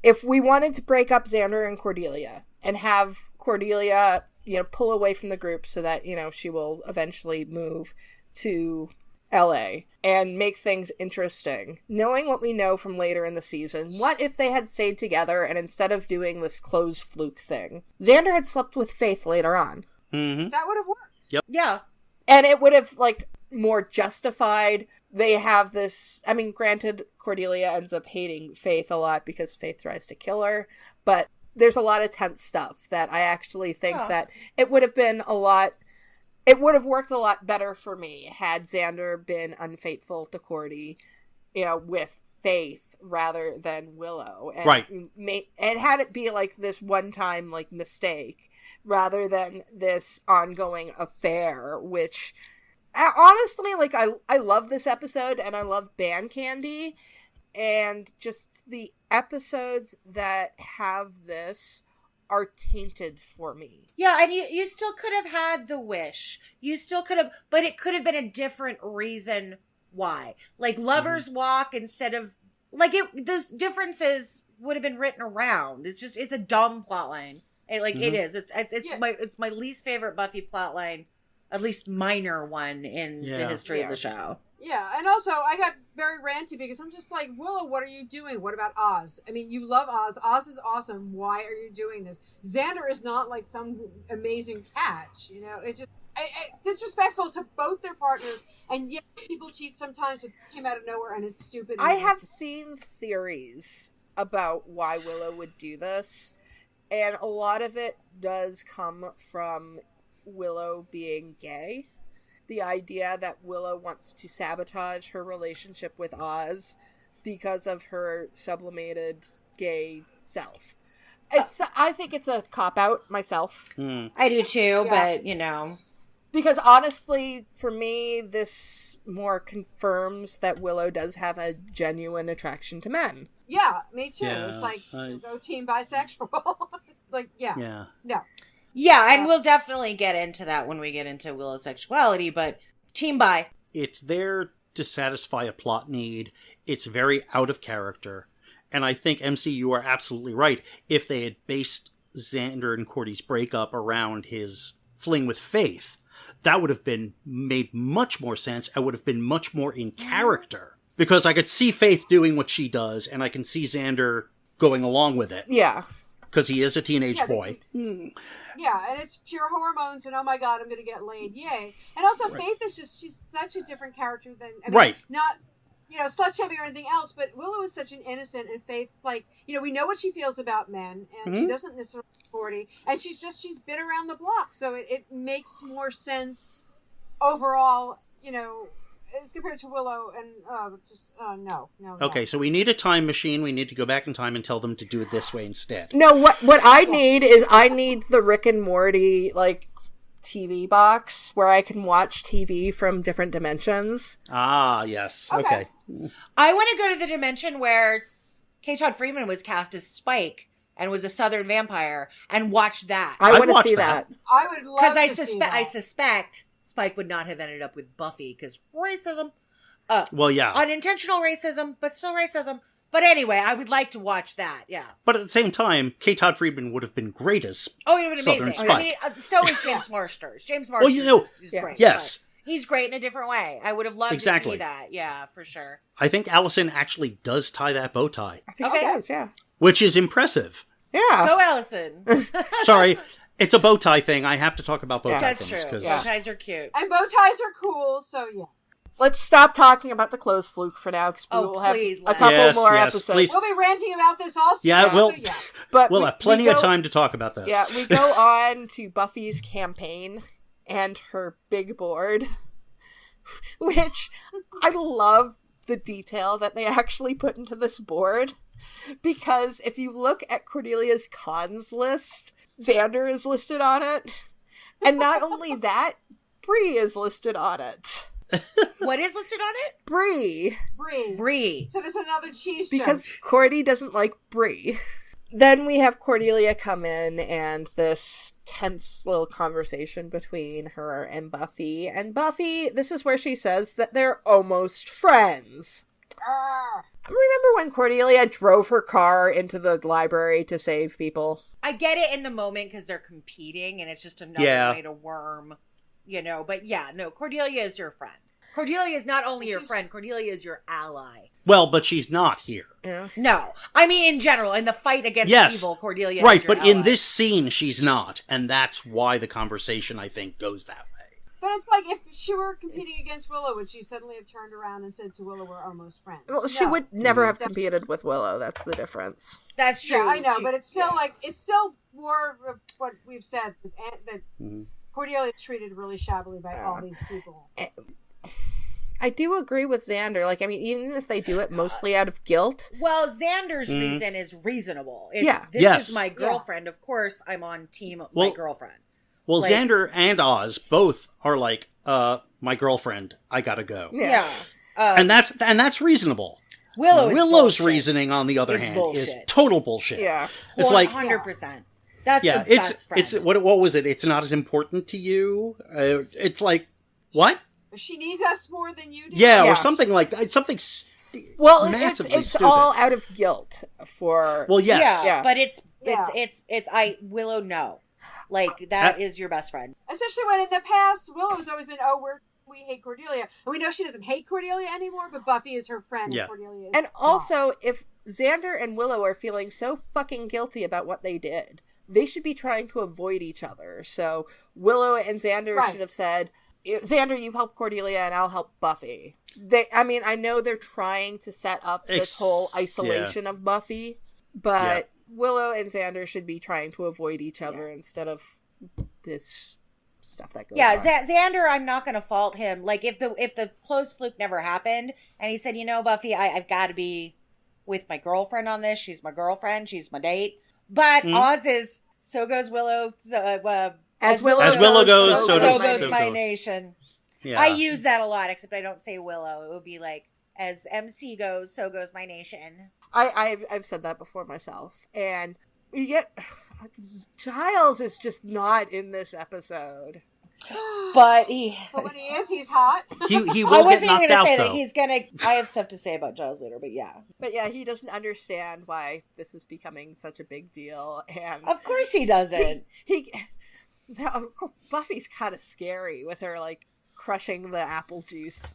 If we wanted to break up Xander and Cordelia and have Cordelia, pull away from the group so that, she will eventually move to LA and make things interesting. Knowing what we know from later in the season, what if they had stayed together and instead of doing this clothes fluke thing, Xander had slept with Faith later on? Mm-hmm. That would have worked. Yep. Yeah. And it would have, more justified. They have this, granted, Cordelia ends up hating Faith a lot because Faith tries to kill her, but there's a lot of tense stuff that I actually think that it would have been it would have worked a lot better for me had Xander been unfaithful to Cordy, with Faith rather than Willow. And right. And had it be like this one-time like mistake rather than this ongoing affair, which honestly, like, I love this episode and I love Band Candy, and just the episodes that have this are tainted for me. Yeah, and you still could have had the wish. You still could have, but it could have been a different reason why. Like Lover's Walk instead of, like, those differences would have been written around. It's a dumb plotline. It is. It's my least favorite Buffy plotline, at least minor one in the history of the show. Yeah, and also I got very ranty because I'm just like, Willow, what are you doing? What about Oz? I mean, you love Oz. Oz is awesome. Why are you doing this? Xander is not like some amazing catch, It's just disrespectful to both their partners, and yet people cheat sometimes, but it came out of nowhere, and it's stupid. I have seen theories about why Willow would do this, and a lot of it does come from Willow being gay. The idea that Willow wants to sabotage her relationship with Oz because of her sublimated gay self. I think it's a cop-out myself. I do too, but, Because honestly, for me, this more confirms that Willow does have a genuine attraction to men. Yeah, me too. Yeah, it's like, go team bisexual. Like, Yeah. No. Yeah, and we'll definitely get into that when we get into Willow's sexuality, but team bi. It's there to satisfy a plot need. It's very out of character. And I think, Emcee, you are absolutely right. If they had based Xander and Cordy's breakup around his fling with Faith, that would have been made much more sense. I would have been much more in character. Because I could see Faith doing what she does, and I can see Xander going along with it. Yeah. Because he is a teenage boy. Yeah, and it's pure hormones, and oh my god, I'm going to get laid, yay. And also, Faith is she's such a different character than, not, slut shaming or anything else, but Willow is such an innocent, and Faith, like, we know what she feels about men, and she doesn't necessarily 40, and she's been around the block, so it makes more sense overall, as compared to Willow, and no. Okay, so we need a time machine. We need to go back in time and tell them to do it this way instead. No, what I need is the Rick and Morty, like, TV box where I can watch TV from different dimensions. Ah, yes. Okay. I want to go to the dimension where K. Todd Freeman was cast as Spike and was a Southern vampire, and watch that. I want to see that. I would love to see that. I suspect Spike would not have ended up with Buffy, because racism. Well, yeah. Unintentional racism, but still racism. But anyway, I would like to watch that, yeah. But at the same time, K. Todd Freeman would have been great as he would have been Southern amazing. Spike. I mean, so is James Marsters. James Marsters is great. Yes. He's great in a different way. I would have loved to see that. Yeah, for sure. I think Allison actually does tie that bow tie. I think she does, yeah. Which is impressive. Yeah. Go, Allison. Sorry, it's a bow tie thing. I have to talk about bow tie That's things. true. Bow ties are cute. And bow ties are cool, so yeah. Let's stop talking about the clothes fluke for now, because we will have a couple more episodes. Please. We'll be ranting about this also. Yeah, but we'll have plenty of time to talk about this. Yeah, we go on to Buffy's campaign and her big board, which I love the detail that they actually put into this board, because if you look at Cordelia's cons list, Xander is listed on it, and not only that, Bree is listed on it. What is listed on it? Bree. So there's another cheese because joke. Cordy doesn't like Bree. Then we have Cordelia come in, and this tense little conversation between her and Buffy. And Buffy, this is where she says that they're almost friends. Remember when Cordelia drove her car into the library to save people? I get it in the moment because they're competing, and it's just another way to worm, But yeah, no, Cordelia is your friend. Cordelia is not only your friend, Cordelia is your ally. Well, but she's not here. Yeah. No. I mean, in general, in the fight against evil, Cordelia is right, your but ally. in this scene, she's not. And that's why the conversation, I think, goes that way. But it's like if she were competing against Willow, would she suddenly have turned around and said to Willow, "We're almost friends"? Well, she would never have competed with Willow. That's the difference. That's true. Yeah, I know, but it's still it's still more of what we've said that Cordelia is treated really shabbily by all these people. I do agree with Xander. Like, I mean, even if they do it mostly out of guilt. Well, Xander's reason is reasonable. It's, this is my girlfriend. Of course, I'm on team my girlfriend. Well, like, Xander and Oz both are like, my girlfriend, I gotta go. Yeah. And that's reasonable. Willow's reasoning, on the other hand, is total bullshit. Yeah. It's like 100%. That's your it's best friend. it's what was it? It's not as important to you. It's like what? She needs us more than you do. Yeah, or something like that. Something. Massively it's stupid. all out of guilt for. Well, yes, but it's Willow. No, like that is your best friend. Especially when in the past Willow's always been, we hate Cordelia, and we know she doesn't hate Cordelia anymore. But Buffy is her friend, and Cordelia is. And also, if Xander and Willow are feeling so fucking guilty about what they did, they should be trying to avoid each other. So Willow and Xander should have said, Xander, you help Cordelia and I'll help Buffy. I know they're trying to set up this whole isolation of Buffy, but Willow and Xander should be trying to avoid each other instead of this stuff that goes on. Xander, I'm not going to fault him. Like, if the closed fluke never happened and he said, Buffy, I've got to be with my girlfriend on this. She's my girlfriend. She's my date. But Oz is, so goes Willow. As Willow goes, so goes my nation. Yeah. I use that a lot, except I don't say Willow. It would be like, as Emcee goes, so goes my nation. I've said that before myself, and yet Giles is just not in this episode. But when he is, he's hot. He will get knocked out, say though. That he's gonna. I have stuff to say about Giles later, but he doesn't understand why this is becoming such a big deal, and of course he doesn't. Buffy's kind of scary with her like crushing the apple juice,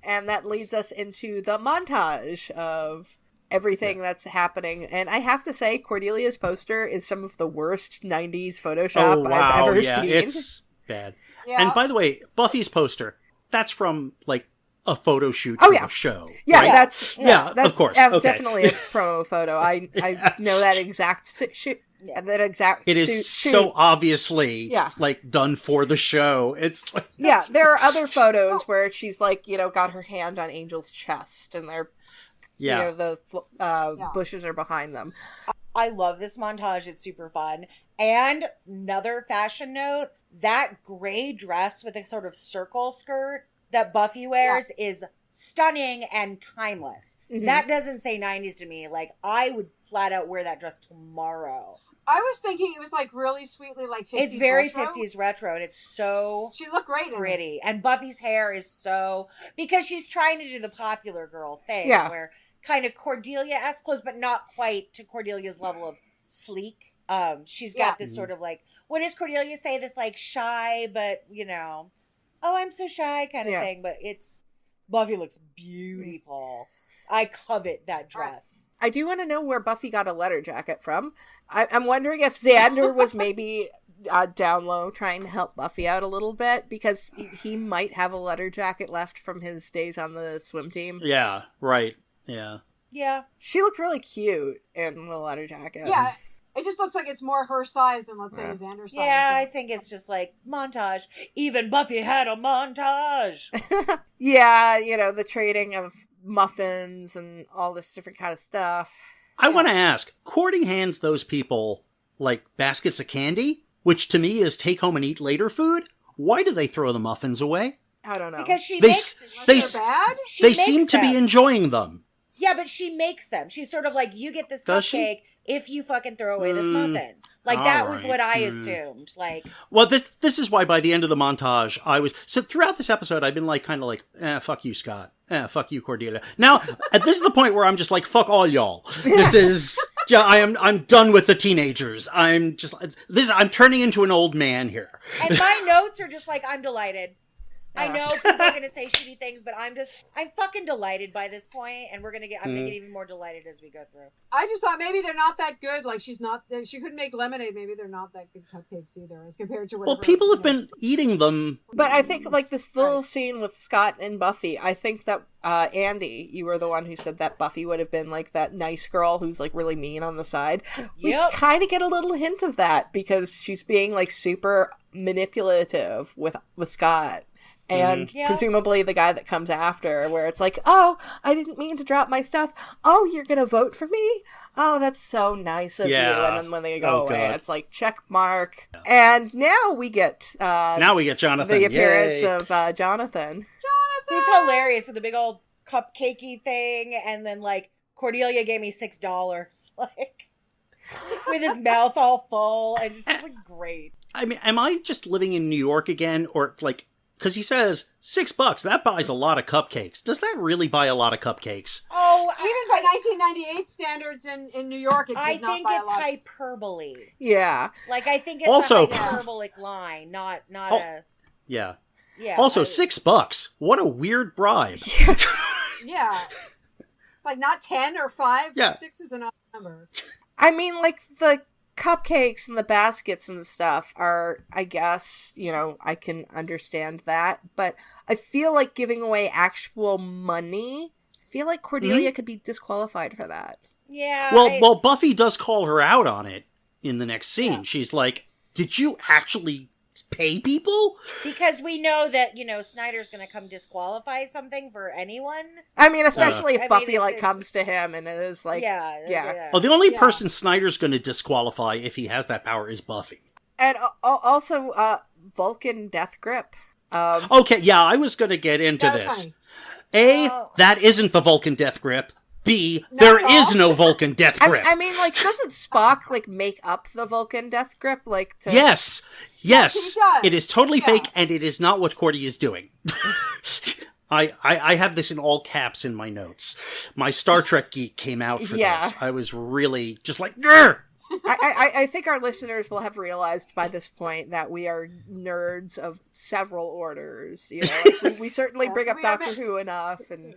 and that leads us into the montage of everything that's happening. And I have to say, Cordelia's poster is some of the worst 90s Photoshop I've ever seen. It's bad. Yeah. And by the way, Buffy's poster, that's from like a photo shoot for a show. Yeah, right? that's of course. Okay. Definitely a promo photo. I know that exact shoot. Yeah, that exact. It is so obviously like done for the show. It's like there are other photos where she's like got her hand on Angel's chest, and they're the bushes are behind them. I love this montage. It's super fun. And another fashion note: that gray dress with a sort of circle skirt that Buffy wears is stunning and timeless. Mm-hmm. That doesn't say 90s to me. Like, I would flat out wear that dress tomorrow. I was thinking it was like really sweetly like 50s It's very retro. 50s retro, and it's so she looked great pretty. And Buffy's hair is so, because she's trying to do the popular girl thing where kind of Cordelia-esque clothes, but not quite to Cordelia's level of sleek. She's got this sort of like, what does Cordelia say? This like shy, but oh, I'm so shy kind of thing. But Buffy looks beautiful. I covet that dress. I do want to know where Buffy got a letter jacket from. I'm wondering if Xander was maybe down low trying to help Buffy out a little bit, because he might have a letter jacket left from his days on the swim team. Yeah, right. Yeah. Yeah. She looked really cute in the letter jacket. Yeah. It just looks like it's more her size than, let's say, Xander's size. Yeah, I think it's just like montage. Even Buffy had a montage. The trading of muffins and all this different kind of stuff. I want to ask, Cordy hands those people like baskets of candy, which to me is take home and eat later food. Why do they throw the muffins away? I don't know. Because they bad? seem to be enjoying them. Yeah, but she makes them. She's sort of like, you get this cupcake if you fucking throw away this muffin. Like, that was what I assumed. Like, well, this is why by the end of the montage, so throughout this episode, I've been like, kind of like, fuck you, Scott. Fuck you, Cordelia. Now, this is the point where I'm just like, fuck all y'all. This is, I'm done with the teenagers. I'm turning into an old man here. And my notes are just like, I'm delighted. I know people are gonna say shitty things, but I'm fucking delighted by this point, and I'm gonna get even more delighted as we go through. I just thought maybe they're not that good. Like she couldn't make lemonade. Maybe they're not that good cupcakes either, as compared to whatever. Well, people have been eating them. But I think like this little scene with Scott and Buffy, I think that Andie, you were the one who said that Buffy would have been like that nice girl who's like really mean on the side. We kind of get a little hint of that because she's being like super manipulative with Scott. And presumably the guy that comes after, where it's like, oh, I didn't mean to drop my stuff. Oh, you're going to vote for me? Oh, that's so nice of you. And then when they go away, it's like, check mark. Yeah. And now we get... Jonathan. The appearance of Jonathan. He's hilarious with the big old cupcakey thing. And then, like, Cordelia gave me $6. Like, with his mouth all full. And just like, great. I mean, am I just living in New York again? Or, like... Because he says, $6, that buys a lot of cupcakes. Does that really buy a lot of cupcakes? Oh, even by 1998 standards in New York, it did not buy a lot. I think it's hyperbole. Yeah. Like, I think it's also, a hyperbolic line, not a... Yeah. Yeah. Also, $6. What a weird bribe. Yeah. It's like not 10 or 5. Yeah. 6 is an odd number. I mean, like, the cupcakes and the baskets and the stuff are, I guess, I can understand that, but I feel like giving away actual money, I feel like Cordelia could be disqualified for that. Yeah. Well, Buffy does call her out on it in the next scene. Yeah. She's like, did you actually pay people? Because we know that, Snyder's going to come disqualify something for anyone. I mean, especially if Buffy comes to him and it is like... Yeah. Oh, the only person Snyder's going to disqualify if he has that power is Buffy. And also, Vulcan Death Grip. Okay, yeah, I was going to get into this. Funny. That isn't the Vulcan Death Grip. B, there is no Vulcan Death Grip. I mean, like, doesn't Spock, like, make up the Vulcan Death Grip? Like, to... Yes, it is totally fake, and it is not what Cordy is doing. I have this in all caps in my notes. My Star Trek geek came out for this. I was really just like, grr! I think our listeners will have realized by this point that we are nerds of several orders. We certainly bring up Doctor Who enough, and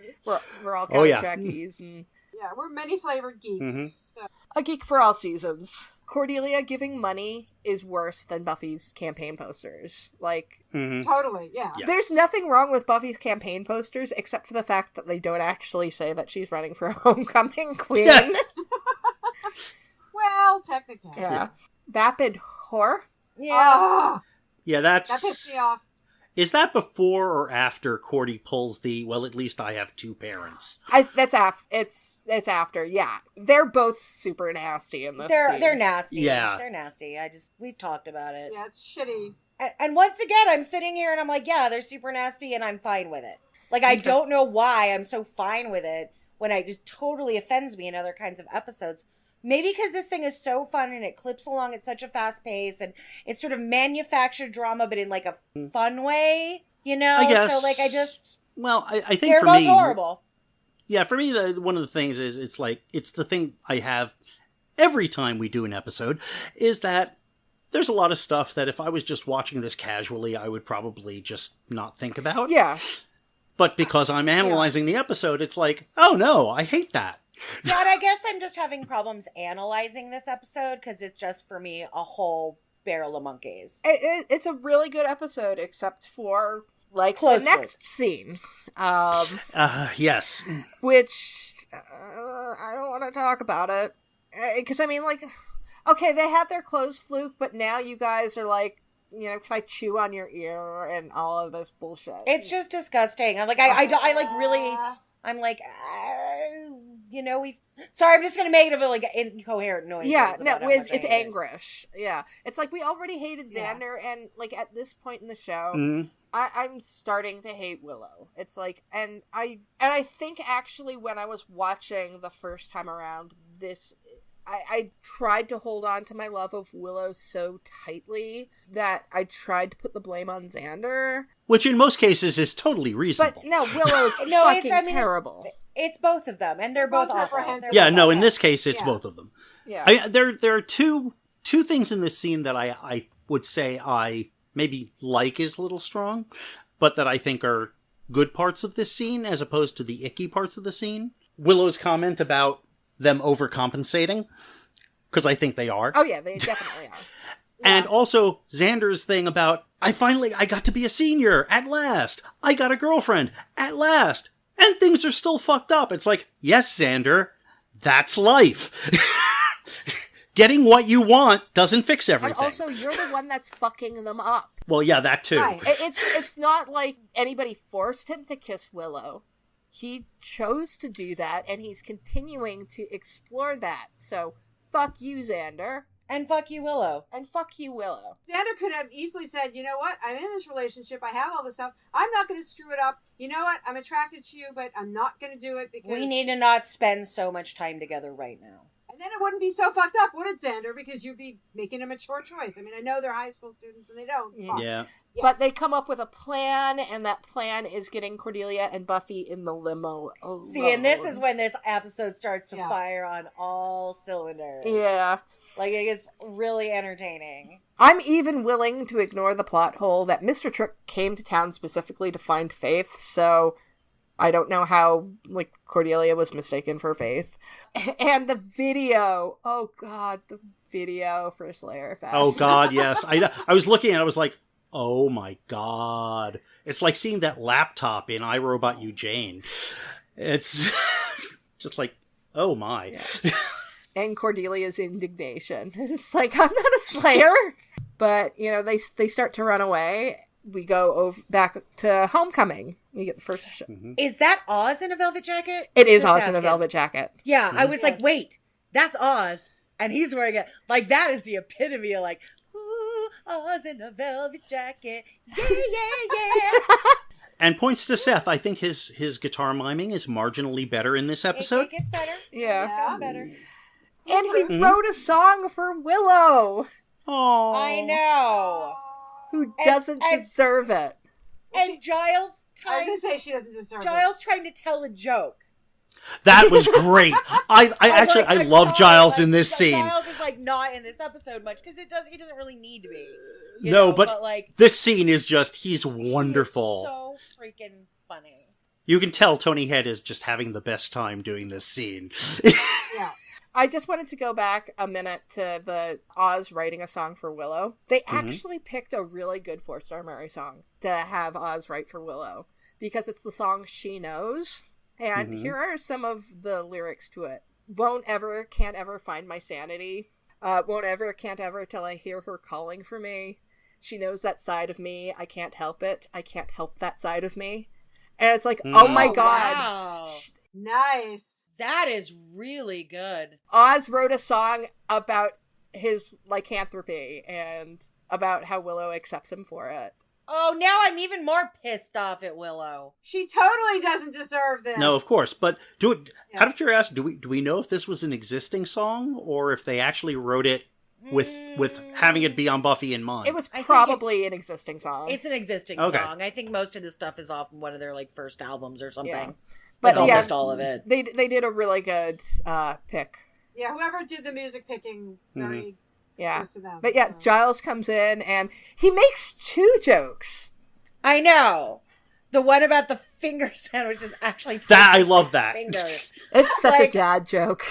we're all kind of Trekkies. And... Yeah, we're many flavored geeks. Mm-hmm. So. A geek for all seasons. Cordelia giving money is worse than Buffy's campaign posters. Like, totally, yeah. There's nothing wrong with Buffy's campaign posters except for the fact that they don't actually say that she's running for homecoming queen. Well, technically. Yeah. Vapid whore? Yeah. Yeah, that pissed me off. Is that before or after Cordy pulls the, well, at least I have two parents? It's after, yeah. They're both super nasty in this scene. They're nasty. Yeah. They're nasty. We've talked about it. Yeah, it's shitty. And once again, I'm sitting here and I'm like, yeah, they're super nasty and I'm fine with it. Like, I don't know why I'm so fine with it when it just totally offends me in other kinds of episodes. Maybe because this thing is so fun and it clips along at such a fast pace and it's sort of manufactured drama, but in like a fun way, I guess. So like I think they're for both me, horrible. Yeah, for me, one of the things is it's the thing I have every time we do an episode is that there's a lot of stuff that if I was just watching this casually, I would probably just not think about. Yeah. But because I'm analyzing the episode, it's like, oh no, I hate that. Yeah, and I guess I'm just having problems analyzing this episode because it's just, for me, a whole barrel of monkeys. It's a really good episode, except for, like, Close the next scene. Yes. Which, I don't want to talk about it. Because, I mean, like, okay, they had their clothes fluke, but now you guys are like, can I chew on your ear and all of this bullshit? It's just disgusting. I'm like, I like really... I'm like, sorry, I'm just going to make it a like incoherent noise. Yeah, no, it's angrish. Yeah. It's like we already hated Xander, and like at this point in the show, I'm starting to hate Willow. It's like, and I think actually when I was watching the first time around, I tried to hold on to my love of Willow so tightly that I tried to put the blame on Xander. Which in most cases is totally reasonable. But no, Willow's fucking terrible. It's both of them, and they're both awful. In this case, it's both of them. Yeah. There are two things in this scene that I would say I maybe like is a little strong. but that I think are good parts of this scene as opposed to the icky parts of the scene. Willow's comment about them overcompensating, because I think they are. Oh yeah, they definitely are. And also Xander's thing about, I got to be a senior at last. I got a girlfriend at last. And things are still fucked up. It's like, yes, Xander, that's life. Getting what you want doesn't fix everything. And also, you're the one that's fucking them up. Well, yeah, that too. Right. It's not like anybody forced him to kiss Willow. He chose to do that, and he's continuing to explore that. So, fuck you, Xander. And fuck you, Willow. And fuck you, Willow. Xander could have easily said, you know what? I'm in this relationship. I have all this stuff. I'm not going to screw it up. You know what? I'm attracted to you, but I'm not going to do it because... We need to not spend so much time together right now. And then it wouldn't be so fucked up, would it, Xander? Because you'd be making a mature choice. I mean, I know they're high school students and they don't. Yeah. But they come up with a plan, and that plan is getting Cordelia and Buffy in the limo alone. See, and this is when this episode starts to fire on all cylinders. Yeah. Like, it gets really entertaining. I'm even willing to ignore the plot hole that Mr. Trick came to town specifically to find Faith, so I don't know how, like, Cordelia was mistaken for Faith. And the video. Oh, God, the video for Slayer Fest. Oh, God, yes. I was looking at it, I was like, oh, my God. It's like seeing that laptop in I, Robot You, Jane. It's just like, oh, my. Yeah. And Cordelia's indignation. It's like, I'm not a Slayer. But, you know, they start to run away. We go back to Homecoming. We get the first show. Mm-hmm. Is that Oz in a velvet jacket? It is Oz in a velvet jacket. Yeah, I was like, wait, that's Oz. And he's wearing it. Like, that is the epitome of like, ooh, Oz in a velvet jacket. Yeah, yeah, yeah. And points to Seth. I think his guitar miming is marginally better in this episode. It gets better. Yeah. It's gotten better. And he wrote a song for Willow. Oh, I know. Who doesn't deserve it. And Giles... I was going to say she doesn't deserve it. Giles trying to tell a joke. That was great. I love Giles in this scene. Giles is like not in this episode much because he doesn't really need to be. But like this scene is just he's wonderful. So freaking funny. You can tell Tony Head is just having the best time doing this scene. Yeah. I just wanted to go back a minute to the Oz writing a song for Willow. They actually picked a really good 4-Star Mary song to have Oz write for Willow because it's the song she knows. And here are some of the lyrics to it. Won't ever, can't ever find my sanity. Won't ever, can't ever till I hear her calling for me. She knows that side of me. I can't help it. I can't help that side of me. And it's like, oh my God. Wow. Nice. That is really good. Oz wrote a song about his lycanthropy and about how Willow accepts him for it. Oh, now I'm even more pissed off at Willow. She totally doesn't deserve this. No, of course. But out of curiosity, do we know if this was an existing song or if they actually wrote it with having it be on Buffy in mind? It was probably an existing song. It's an existing song. I think most of this stuff is off one of their like first albums or something. Yeah. But almost all of it. They did a really good pick. Yeah, whoever did the music picking, very close to them. But yeah, so. Giles comes in and he makes 2 jokes. I know. The one about the finger sandwich is actually that I love that. Fingers. It's such a dad joke.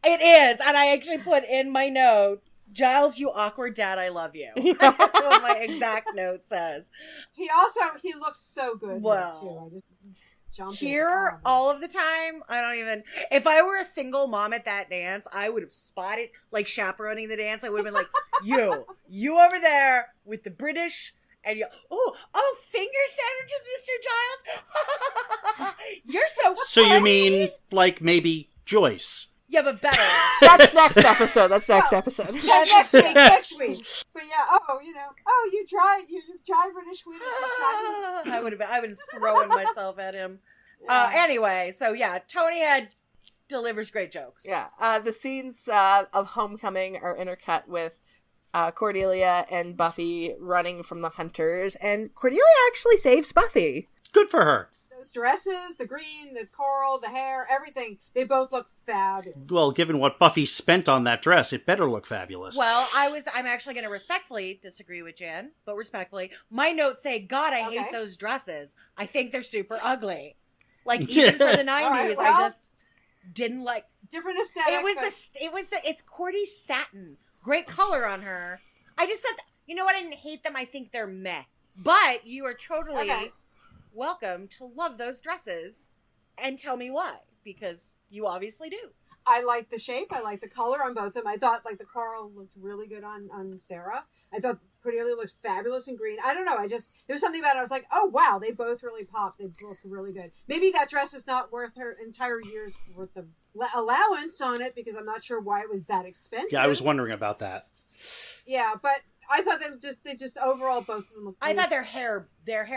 It is, and I actually put in my notes, Giles, you awkward dad, I love you. That's what my exact note says. He looks so good too. I just jumped here all of the time. If I were a single mom at that dance, I would have spotted, like chaperoning the dance, I would have been like, you over there with the British, and oh, finger sandwiches, Mr. Giles. You're so funny. So you mean, like, maybe Joyce? Yeah, but better. That's next episode. That's next episode. Yeah, next week. But yeah, you try British Swedish. I would have been throwing myself at him. Anyway, so yeah, Tony Head delivers great jokes. Yeah, the scenes of Homecoming are intercut with Cordelia and Buffy running from the hunters, and Cordelia actually saves Buffy. Good for her. those dresses, the green, the coral, the hair, everything, they both look fabulous. Well, given what Buffy spent on that dress, it better look fabulous. Well, I'm actually going to respectfully disagree with Jan, but respectfully, my notes say, God, I hate those dresses. I think they're super ugly. Like, even for the 90s, right, well, I just didn't like. Different aesthetic. It's Cordy satin. Great color on her. I just said, you know what? I didn't hate them. I think they're meh. But you are totally welcome to love those dresses and tell me why, because you obviously do. I like the shape. I like the color on both of them. I thought like the coral looked really good on Sarah. I thought Cordelia looked fabulous in green. I don't know. There was something about it. I was like, oh wow, they both really popped. They look really good. Maybe that dress is not worth her entire year's worth of allowance on it, because I'm not sure why it was that expensive. Yeah, I was wondering about that. Yeah, but I thought they just overall both of them looked I thought their hair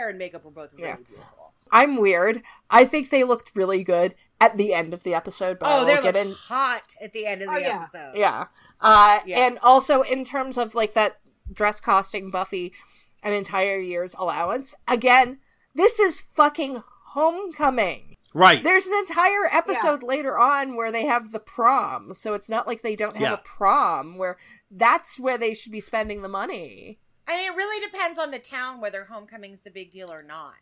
and makeup were both really beautiful. I'm weird. I think they looked really good at the end of the episode, but they look hot at the end of the episode. Yeah. And also in terms of like that dress costing Buffy an entire year's allowance, again, this is fucking Homecoming. Right. There's an entire episode later on where they have the prom, so it's not like they don't have a prom, where that's where they should be spending the money. And it really depends on the town whether Homecoming's the big deal or not.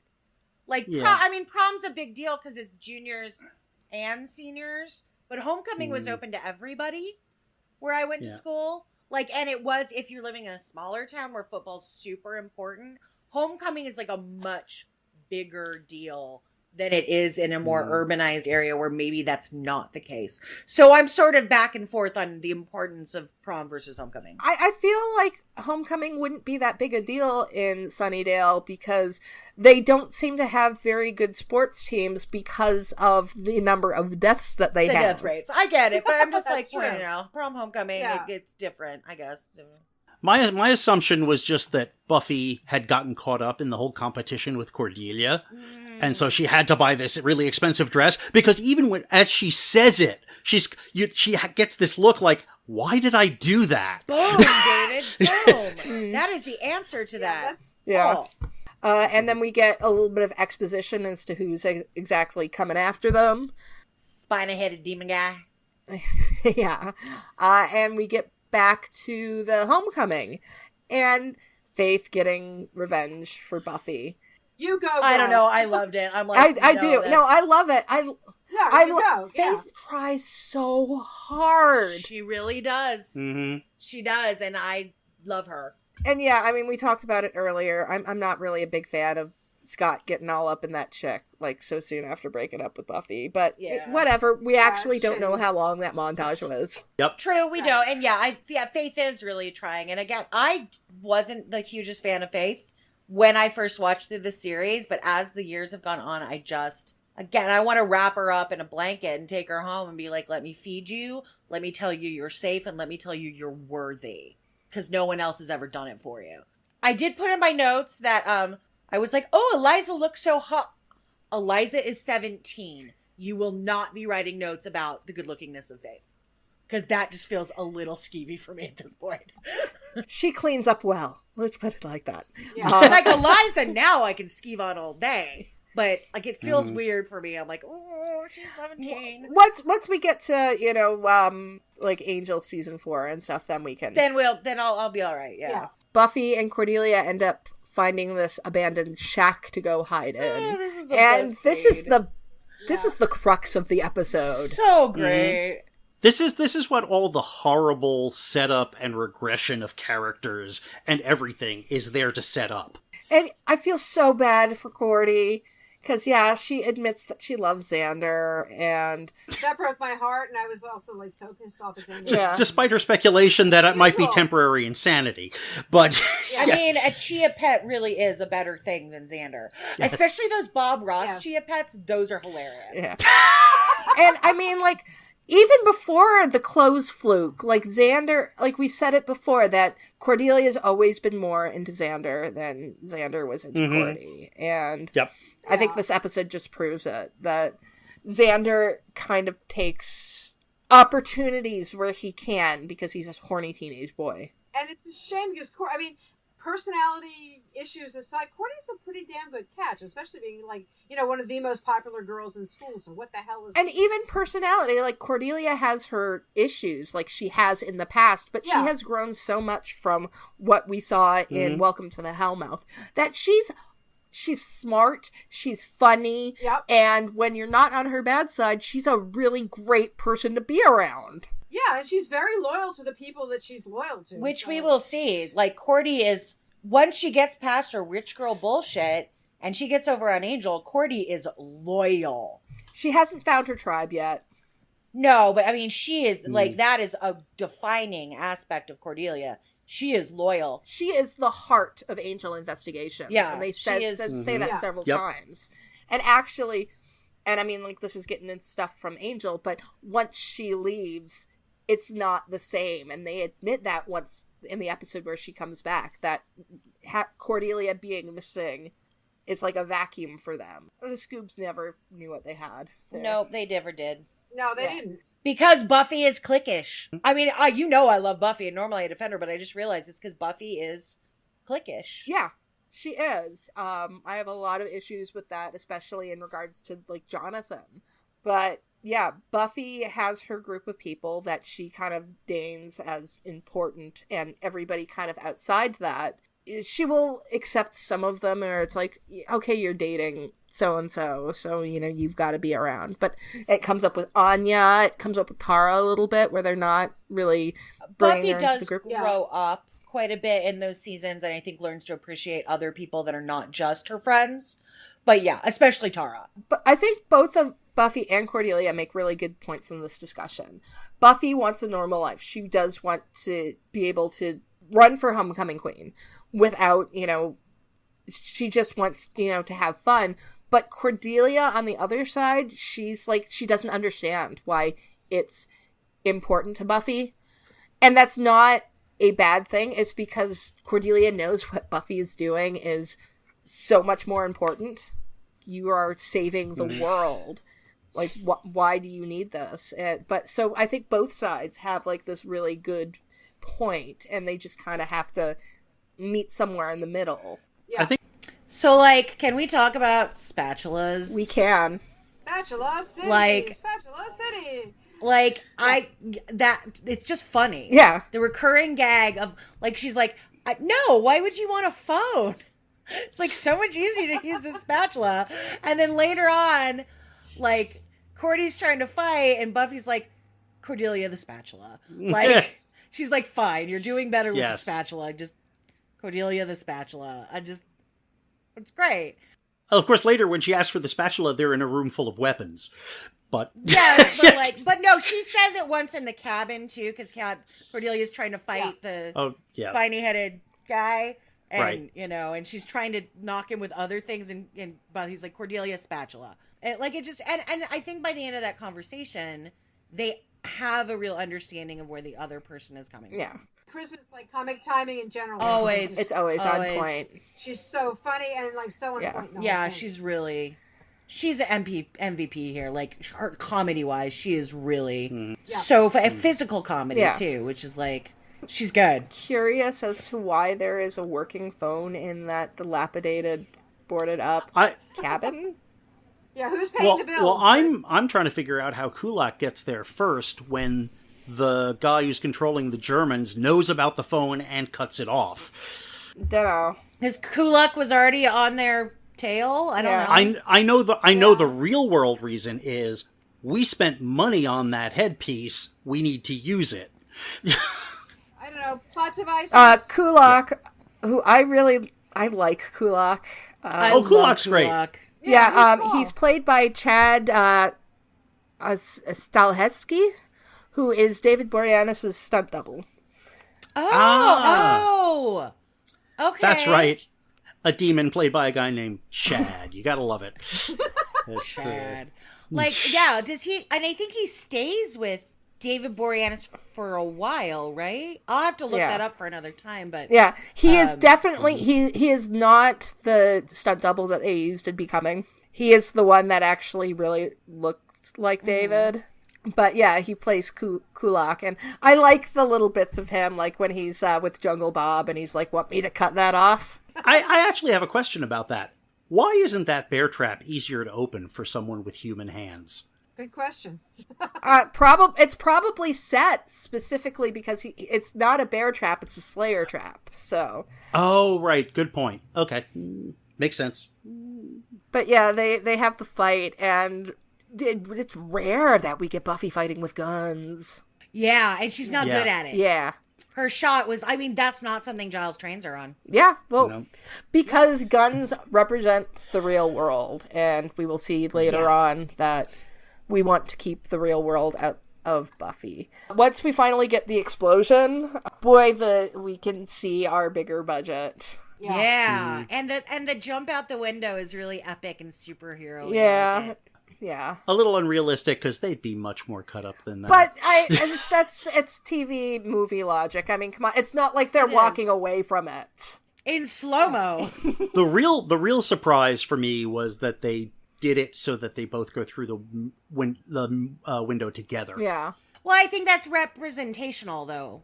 Like, prom's a big deal because it's juniors and seniors, but Homecoming was open to everybody where I went to school. Like, and it was, if you're living in a smaller town where football's super important, Homecoming is like a much bigger deal than it is in a more urbanized area where maybe that's not the case. So I'm sort of back and forth on the importance of prom versus Homecoming. I feel like Homecoming wouldn't be that big a deal in Sunnydale because they don't seem to have very good sports teams because of the number of deaths that they have. The death rates. I get it, but I'm just like, you know, prom, Homecoming, it's different, I guess. My assumption was just that Buffy had gotten caught up in the whole competition with Cordelia. And so she had to buy this really expensive dress, because even as she says it, she gets this look like, why did I do that? Boom, David, boom. That is the answer to that. Cool. And then we get a little bit of exposition as to who's exactly coming after them. Spiny-headed demon guy. And we get back to the Homecoming and Faith getting revenge for Buffy. You go, girl. I don't know. I loved it. I'm like, I do. No, I love it. Go. Faith tries so hard. She really does. Mm-hmm. She does, and I love her. And yeah, I mean, we talked about it earlier. I'm not really a big fan of Scott getting all up in that chick, like, so soon after breaking up with Buffy. But whatever. We actually don't know how long that montage was. Yep. True, we don't. And Faith is really trying. And again, I wasn't the hugest fan of Faith when I first watched through the series, but as the years have gone on, I want to wrap her up in a blanket and take her home and be like, let me feed you, let me tell you you're safe, and let me tell you you're worthy, because no one else has ever done it for you. I did put in my notes that I was like, oh, Eliza looks so hot. Eliza is 17. You will not be writing notes about the good-lookingness of Faith, because that just feels a little skeevy for me at this point. She cleans up well. Let's put it like that. Yeah. Like Eliza now I can skeeve on all day. But like it feels weird for me. I'm like, oh, she's 17. Once we get to, like Angel season 4 and stuff, then we can. Then I'll be all right. Yeah. Buffy and Cordelia end up finding this abandoned shack to go hide in. This is the best scene. This is the crux of the episode. So great. Mm-hmm. This is what all the horrible setup and regression of characters and everything is there to set up. And I feel so bad for Cordy, because she admits that she loves Xander, and that broke my heart, and I was also like so pissed off at Xander. Despite her speculation that it might be temporary insanity, but I mean, a Chia Pet really is a better thing than Xander, especially those Bob Ross Chia Pets. Those are hilarious. Yeah. And I mean, like, even before the clothes fluke, like Xander, like we've said it before, that Cordelia's always been more into Xander than Xander was into Cordy. And I think this episode just proves it, that Xander kind of takes opportunities where he can because he's a horny teenage boy. And it's a shame because, personality issues aside, Courtney's a pretty damn good catch, especially being like, one of the most popular girls in school. So what the hell is... And even personality, like Cordelia has her issues, like she has in the past, but she has grown so much from what we saw in Welcome to the Hellmouth that she's smart, she's funny, and when you're not on her bad side, she's a really great person to be around. Yeah, and she's very loyal to the people that she's loyal to. Which we will see. Like, Cordy is, once she gets past her rich girl bullshit and she gets over on Angel, Cordy is loyal. She hasn't found her tribe yet. No, but I mean, she is, like, that is a defining aspect of Cordelia. She is loyal. She is the heart of Angel Investigations. Yeah, and they say that several Yep. times. And actually, and I mean, like, this is getting into stuff from Angel, but once she leaves, it's not the same. And they admit that once in the episode where she comes back, that Cordelia being missing is like a vacuum for them. The Scoobs never knew what they had there. No, they never did. No, they didn't. Because Buffy is cliquish. I mean, I love Buffy, and normally I defend her, but I just realized it's because Buffy is cliquish. Yeah, she is. I have a lot of issues with that, especially in regards to, like, Jonathan. But yeah, Buffy has her group of people that she kind of deigns as important, and everybody kind of outside that, she will accept some of them, or it's like, okay, you're dating so-and-so, so, you've got to be around. But it comes up with Anya, it comes up with Tara a little bit, where they're not really bringing Buffy her does into the group. grow up quite a bit in those seasons, and I think learns to appreciate other people that are not just her friends. But yeah, especially Tara. But I think both of Buffy and Cordelia make really good points in this discussion. Buffy wants a normal life. She does want to be able to run for Homecoming Queen without, she just wants, to have fun. But Cordelia, on the other side, she's like, she doesn't understand why it's important to Buffy. And that's not a bad thing. It's because Cordelia knows what Buffy is doing is so much more important. You are saving the world. Like, why do you need this? But so I think both sides have, like, this really good point, and they just kind of have to meet somewhere in the middle. Yeah. I think. So, like, can we talk about spatulas? We can. Spatula City! Like- Spatula City! Like, it's just funny. Yeah. The recurring gag of, like, she's like, no, why would you want a phone? It's, like, so much easier to use the spatula. And then later on, like, Cordy's trying to fight, and Buffy's like, Cordelia, the spatula. Like, she's like, fine, you're doing better with the spatula. Just, Cordelia, the spatula. It's great. Of course, later when she asks for the spatula, they're in a room full of weapons. But yes, but no, she says it once in the cabin too, because Cordelia's trying to fight the spiny-headed guy, and and she's trying to knock him with other things, and but he's like, Cordelia, spatula, and like it just, and I think by the end of that conversation, they have a real understanding of where the other person is coming from. Christmas, like, comic timing in general. It's always on point. She's so funny and, like, so on point. Yeah, she's an MVP here. Like, her comedy-wise, she is really so physical comedy, too, which is, like, she's good. Curious as to why there is a working phone in that dilapidated, boarded up cabin. Yeah, who's paying the bills? Well, I'm trying to figure out how Kulak gets there first when the guy who's controlling the Germans knows about the phone and cuts it off. Dunno. His Kulak was already on their tail. I don't know. I know the real world reason is we spent money on that headpiece. We need to use it. I don't know. Plot devices. Kulak, who I like Kulak. Kulak's great. Yeah, cool. He's played by Chad Stahelski, who is David Boreanaz's stunt double. Oh, okay. That's right. A demon played by a guy named Chad. You gotta love it. Chad. Does he, and I think he stays with David Boreanaz for a while, right? I'll have to look that up for another time, but... Yeah, he is definitely, he is not the stunt double that they used in Becoming. He is the one that actually really looked like David. But yeah, he plays Kulak, and I like the little bits of him, like when he's with Jungle Bob, and he's like, "Want me to cut that off?" I actually have a question about that. Why isn't that bear trap easier to open for someone with human hands? Good question. It's probably set specifically because it's not a bear trap; it's a Slayer trap. So. Oh, right. Good point. Okay, makes sense. But yeah, they have the fight, and it's rare that we get Buffy fighting with guns. Yeah, and she's not Yeah. good at it. Yeah. Her shot was, I mean, that's not something Giles trains her on. Yeah, well, No. because guns represent the real world, and we will see later on that we want to keep the real world out of Buffy. Once we finally get the explosion, boy, we can see our bigger budget. Yeah. And the jump out the window is really epic and superhero. Yeah. Yeah. A little unrealistic because they'd be much more cut up than that. But it's TV movie logic. I mean, come on, it's not like they're walking away from it. In slow-mo. the real surprise for me was that they did it so that they both go through the window together. Yeah. Well, I think that's representational, though.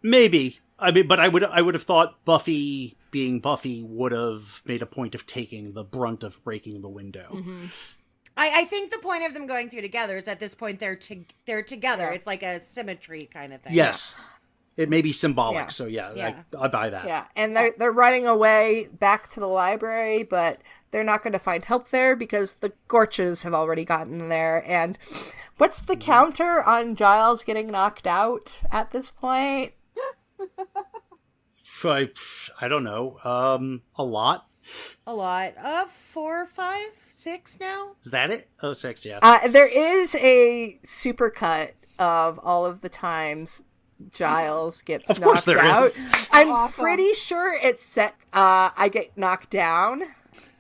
Maybe. I mean, but I would have thought Buffy, being Buffy, would have made a point of taking the brunt of breaking the window. Mm-hmm. I think the point of them going through together is at this point they're together. Yeah. It's like a symmetry kind of thing. Yes. It may be symbolic, Yeah. so Yeah. I buy that. Yeah, and they're running away back to the library, but they're not going to find help there because the Gorches have already gotten there. And what's the counter on Giles getting knocked out at this point? I don't know. A lot? A lot. 4, 5, 6 now? Is that it? Oh, 6, yeah. There is a supercut of all of the times Giles gets Of course knocked there out. is. I'm Awesome. pretty sure it's set, I get knocked down.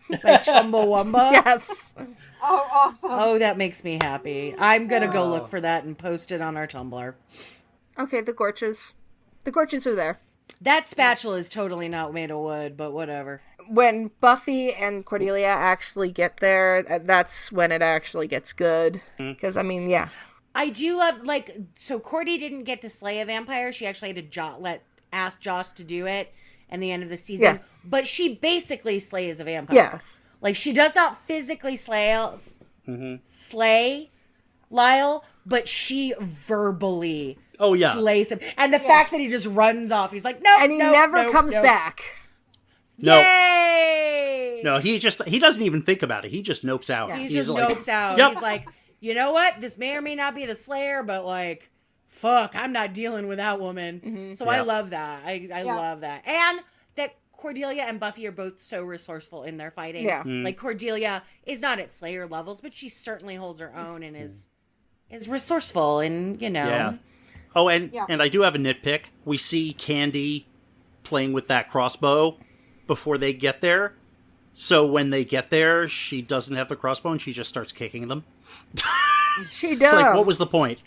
By Chumbawamba? Yes. Oh, awesome. Oh, that makes me happy. I'm going to go look for that and post it on our Tumblr. Okay, the Gorches. The Gorches are there. That spatula is totally not made of wood, but whatever. When Buffy and Cordelia actually get there, that's when it actually gets good. Because, I mean, yeah. I do love, like, so Cordy didn't get to slay a vampire. She actually had to ask Joss to do it in the end of the season. Yeah. But she basically slays a vampire. Yes. Like, she does not physically slay Lyle, but she verbally slays him. And the fact that he just runs off, he's like, no, And he never comes back. No. Yay! No, he doesn't even think about it. He just nopes out. He He's just like, nopes out. Yep. He's like, you know what? This may or may not be the Slayer, but like, fuck, I'm not dealing with that woman. So I Yeah. love that. I love that. And that Cordelia and Buffy are both so resourceful in their fighting. Yeah. Like Cordelia is not at Slayer levels, but she certainly holds her own and is resourceful and, you know. Yeah. Oh, and Yeah. I do have a nitpick. We see Candy playing with that crossbow before they get there. So when they get there, she doesn't have the crossbow and she just starts kicking them. She It's does. like, what was the point?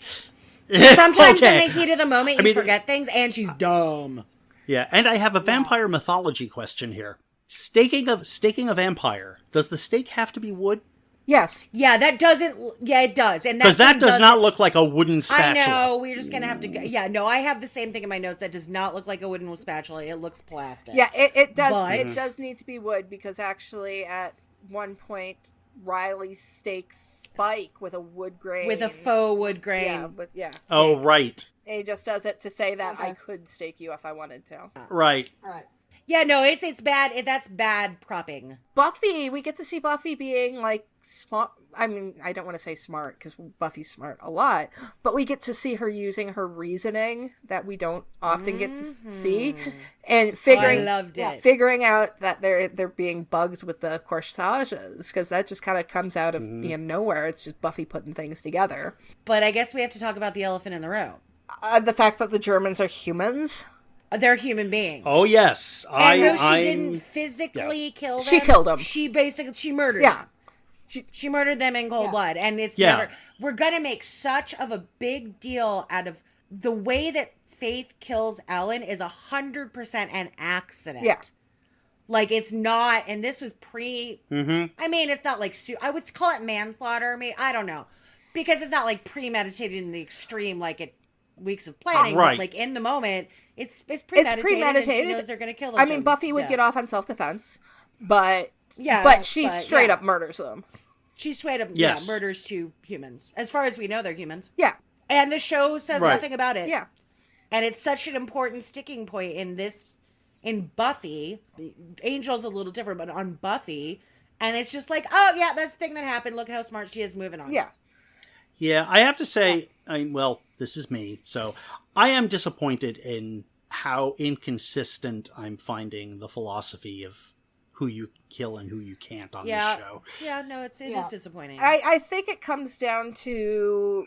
Sometimes Okay. in the heat of the moment, you mean- forget things, and she's dumb. Yeah, and I have a vampire mythology question here. Staking a vampire, does the stake have to be wood? Yes. Yeah, that doesn't. Yeah, it does, and Because that thing does doesn't- not look like a wooden spatula. I know. We're just gonna have to go. Yeah, no, I have the same thing in my notes. That does not look like a wooden spatula. It looks plastic. Yeah, it does. But- It does need to be wood because actually, at one point, Riley stakes Spike with a wood grain. with a faux wood grain. Yeah, but yeah. Oh, stake. right. He just does it to say that I Okay. could stake you if I wanted to. Right. All right. Yeah, no, it's bad. That's bad propping. Buffy, we get to see Buffy being like smart. I mean, I don't want to say smart because Buffy's smart a lot, but we get to see her using her reasoning that we don't often get to see, and figuring I loved it. figuring out that they're being bugged with the corsages because that just kind of comes out of nowhere. It's just Buffy putting things together. But I guess we have to talk about the elephant in the room. The fact that the Germans are humans. They're human beings. Oh, yes. And though she I'm- didn't physically kill them, She killed them. She murdered Yeah. them. She murdered them in cold blood, and it's Yeah. never. We're gonna make such of a big deal out of the way that Faith kills Ellen is 100% an accident. Yeah. Like it's not, and this was pre. Mhm. I mean, it's not like I would call it manslaughter. I mean, I don't know, because it's not like premeditated in the extreme, like it weeks of planning, right. but like in the moment, it's premeditated. And she knows they're gonna kill them. I mean, Buffy would get off on self-defense, but she straight up murders them. She straight up murders 2 humans. As far as we know, they're humans. Yeah. And the show says nothing about it. Yeah. And it's such an important sticking point in Buffy. Angel's a little different, but on Buffy, and it's just like, oh yeah, that's the thing that happened. Look how smart she is, moving on. Yeah. Yeah, I have to say, this is me, so I am disappointed in how inconsistent I'm finding the philosophy of who you kill and who you can't on this show. Yeah, no, it is disappointing. I think it comes down to,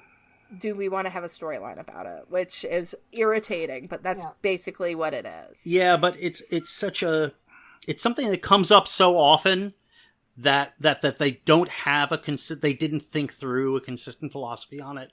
do we want to have a storyline about it, which is irritating, but that's basically what it is. Yeah, but it's something that comes up so often that they don't have they didn't think through a consistent philosophy on it.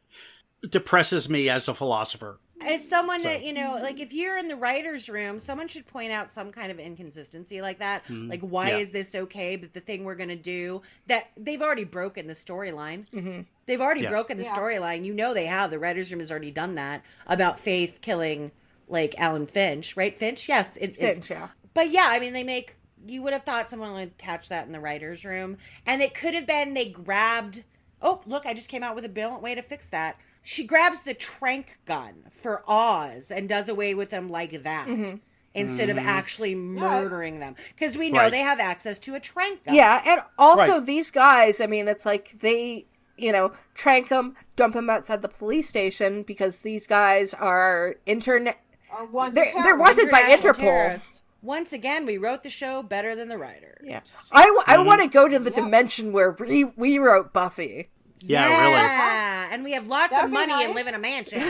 It depresses me as a philosopher. As someone that, like if you're in the writer's room, someone should point out some kind of inconsistency like that. Mm-hmm. Like, why is this okay, but the thing we're going to do, that they've already broken the storyline. Mm-hmm. They've already broken the storyline. They have. The writer's room has already done that about Faith killing, like, Alan Finch. Right, Finch? Yes. Finch, yeah. But yeah, I mean, you would have thought someone would catch that in the writer's room. And it could have been they grabbed... Oh, look, I just came out with a brilliant way to fix that. She grabs the trank gun for Oz and does away with them like that. Mm-hmm. Instead of actually murdering them. Because we know they have access to a trank gun. Yeah, and also these guys, I mean, it's like they, trank them, dump them outside the police station because these guys are they're wanted by Interpol. Terrorists. Once again, we wrote the show better than the writer. Yeah. I want to go to the dimension where we wrote Buffy. Yeah, really. Yeah, and we have lots of money and live in a mansion.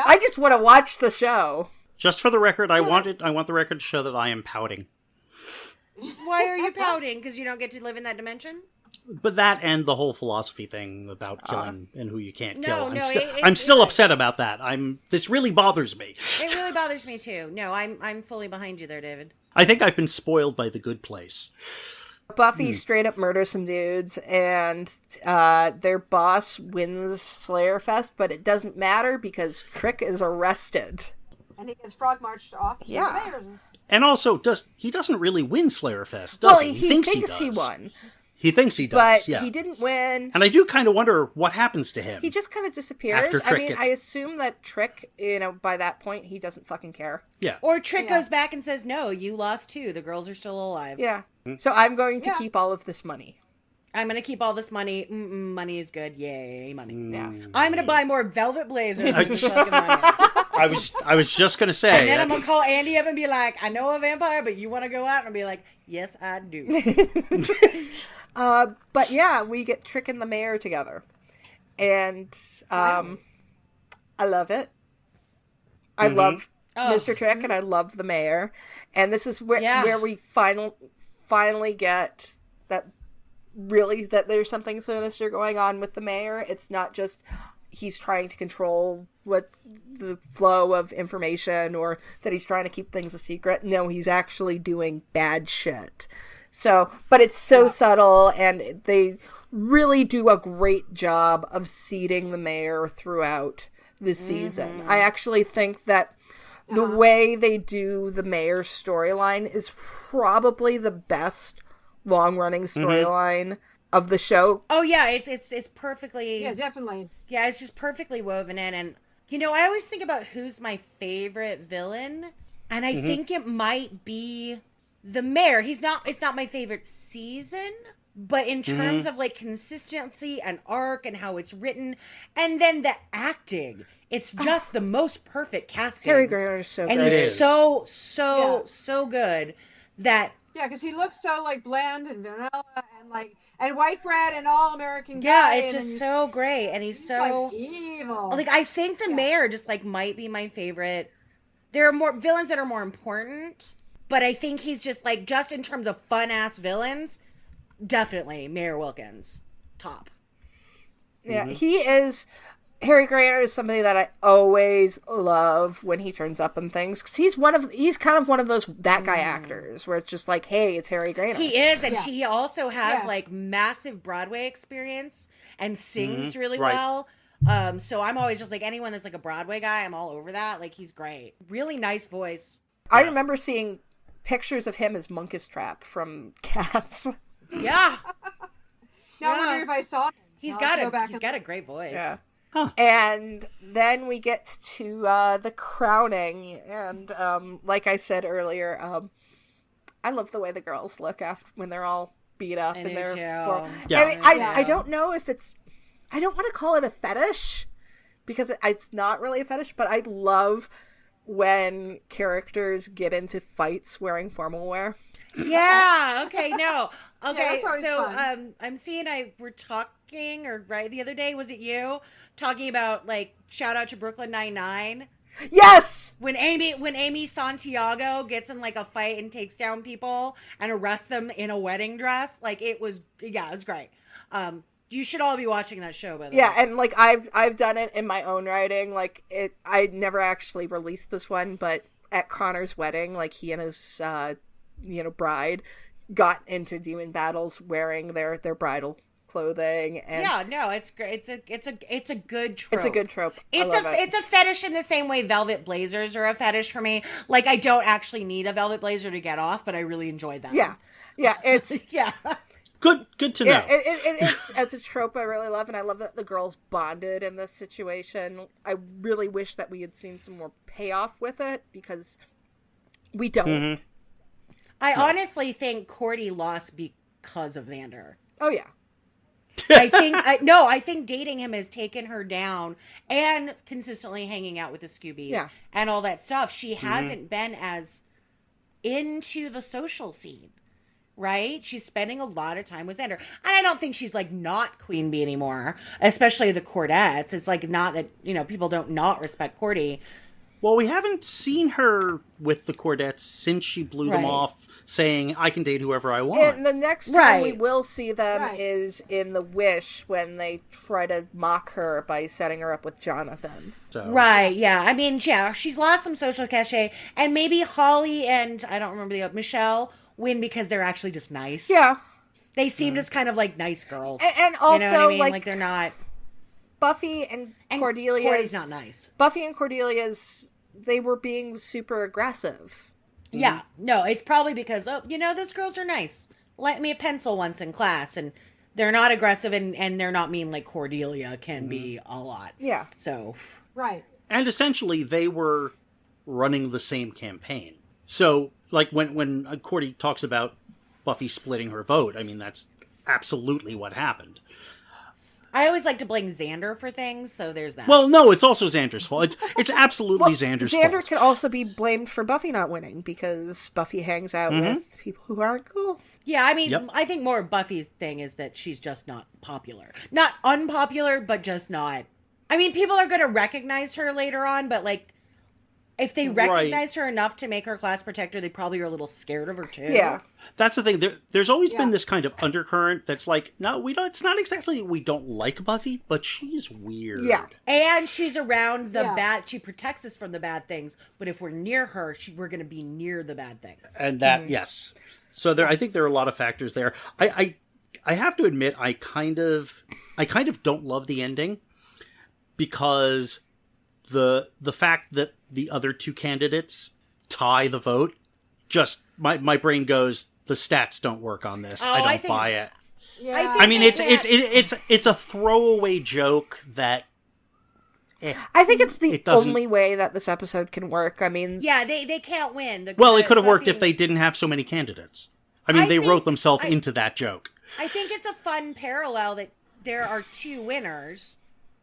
I just want to watch the show. Just for the record, I want the record to show that I am pouting. Why are you pouting? Because you don't get to live in that dimension? But that and the whole philosophy thing about killing and who you can't kill. I'm still upset about that. This really bothers me. It really bothers me too. No, I'm fully behind you there, David. I think I've been spoiled by The Good Place. Buffy straight up murders some dudes, and their boss wins Slayer Fest, but it doesn't matter because Trick is arrested. And he gets frog marched off to the mayor's. And also, he doesn't really win Slayer Fest, does he? He thinks he won. He thinks he does, but he didn't win. And I do kind of wonder what happens to him. He just kind of disappears. After Trick I assume that Trick, by that point, he doesn't fucking care. Yeah. Or Trick goes back and says, no, you lost too. The girls are still alive. Yeah. So I'm going to keep all of this money. I'm going to keep all this money. Money is good. Yay, money. Yeah. I'm going to buy more Velvet Blazers with this fucking money. I was just going to say. And then I'm going to call Andie up and be like, I know a vampire, but you want to go out? And I'll be like, yes, I do. But yeah, we get Trick and the mayor together. And I love it. I love Mr. Trick and I love the mayor. And this is where we finally get that there's something sinister going on with the mayor. It's not just he's trying to control what's the flow of information or that he's trying to keep things a secret. No, he's actually doing bad shit. So, but it's so subtle, and they really do a great job of seeding the mayor throughout the season. I actually think that the way they do the mayor's storyline is probably the best long-running storyline of the show. Oh yeah, it's perfectly. Yeah, definitely. Yeah, it's just perfectly woven in, and I always think about who's my favorite villain, and I think it might be the mayor. It's not my favorite season, but in terms of like consistency and arc and how it's written, and then the acting, it's just the most perfect casting. Harry Granger is so good. And he's so good that. Yeah, because he looks so like bland and vanilla and white bread and all American guy. Yeah, it's just so great, and he's so like evil. Like I think the mayor just like might be my favorite. There are more villains that are more important, but I think he's just like just in terms of fun ass villains, definitely Mayor Wilkins, top. Yeah, he is Harry Grainer is somebody that I always love when he turns up in things, because he's kind of one of those that guy actors where it's just like, hey, it's Harry Grainer. He is, and he also has like massive Broadway experience and sings really well. So I'm always just like, anyone that's like a Broadway guy, I'm all over that. Like, he's great. Really nice voice. I remember seeing pictures of him as Munkus Trap from Cats. Yeah. Now I wonder if I saw him. He's got a great voice. Yeah. Huh. And then we get to the crowning, and like I said earlier, I love the way the girls look after when they're all beat up and they're I don't know if it's, I don't want to call it a fetish because it's not really a fetish, but I love when characters get into fights wearing formal wear. Yeah. Okay. No. Okay. Yeah, so fun. Emcee and I were talking, or the other day, was it you talking about, like, shout out to Brooklyn Nine-Nine? Yes. When Amy Santiago gets in like a fight and takes down people and arrests them in a wedding dress, like, it was great. You should all be watching that show, by the way. Yeah, and like I've done it in my own writing. Like, I never actually released this one, but at Connor's wedding, like, he and his bride got into demon battles wearing their bridal clothing. And yeah, no, it's great. It's a good trope. It's a good trope. It's a fetish in the same way velvet blazers are a fetish for me. Like, I don't actually need a velvet blazer to get off, but I really enjoyed that. Yeah, it's yeah. Good to know. It's a trope I really love, and I love that the girls bonded in this situation. I really wish that we had seen some more payoff with it, because we don't. Mm-hmm. I honestly think Cordy lost because of Xander. Oh yeah. I think dating him has taken her down, and consistently hanging out with the Scoobies and all that stuff. She hasn't been as into the social scene, right? She's spending a lot of time with Xander. And I don't think she's like not Queen Bee anymore, especially the Cordettes. It's like, not that, people don't not respect Cordy. Well, we haven't seen her with the Cordettes since she blew them off, saying, I can date whoever I want. And the next time we will see them is in The Wish, when they try to mock her by setting her up with Jonathan. So. Right, yeah. I mean, yeah, she's lost some social cachet. And maybe Holly and, I don't remember the other, Michelle, win because they're actually just nice. Yeah. They seem just kind of like nice girls. And also, you know what I mean? Like, they're not... Buffy and Cordelia's... Cordy's not nice. Buffy and Cordelia's, they were being super aggressive. Yeah. No, it's probably because, those girls are nice. Lent me a pencil once in class, and they're not aggressive, and they're not mean like Cordelia can be a lot. Yeah. So... Right. And essentially, they were running the same campaign. So, like, when Cordy talks about Buffy splitting her vote, I mean, that's absolutely what happened. I always like to blame Xander for things, so there's that. Well, no, it's also Xander's fault. It's absolutely Xander's fault. Xander can also be blamed for Buffy not winning, because Buffy hangs out with people who aren't cool. Yeah, I mean, I think more Buffy's thing is that she's just not popular. Not unpopular, but just not... I mean, people are going to recognize her later on, but, like, if they recognize her enough to make her class protector, they probably are a little scared of her, too. Yeah. That's the thing. There's always been this kind of undercurrent that's like, no, we don't. It's not exactly we don't like Buffy, but she's weird. Yeah. And she's around the bad... She protects us from the bad things, but if we're near her, we're going to be near the bad things. And that, yes. So I think there are a lot of factors there. I have to admit, I kind of don't love the ending, because the fact that the other two candidates tie the vote, just my brain goes, the stats don't work on this. I don't buy it. Yeah. I mean, it's a throwaway joke that. I think it's the only way that this episode can work. I mean, yeah, they can't win. Well, it could have worked if they didn't have so many candidates. I mean, they wrote themselves into that joke. I think it's a fun parallel that there are two winners.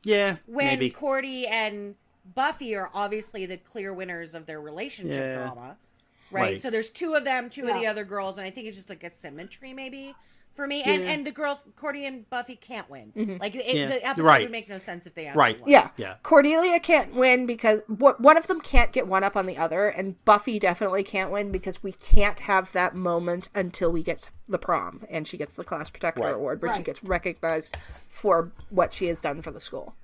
Yeah, when maybe. Cordy and Buffy are obviously the clear winners of their relationship drama, right? So there's two of them, two of the other girls, and I think it's just like a symmetry maybe for me. And the girls, Cordy and Buffy, can't win. Like the episode would make no sense if they actually won. Yeah. Cordelia can't win because one of them can't get one up on the other, and Buffy definitely can't win because we can't have that moment until we get to the prom and she gets the class protector award, where she gets recognized for what she has done for the school.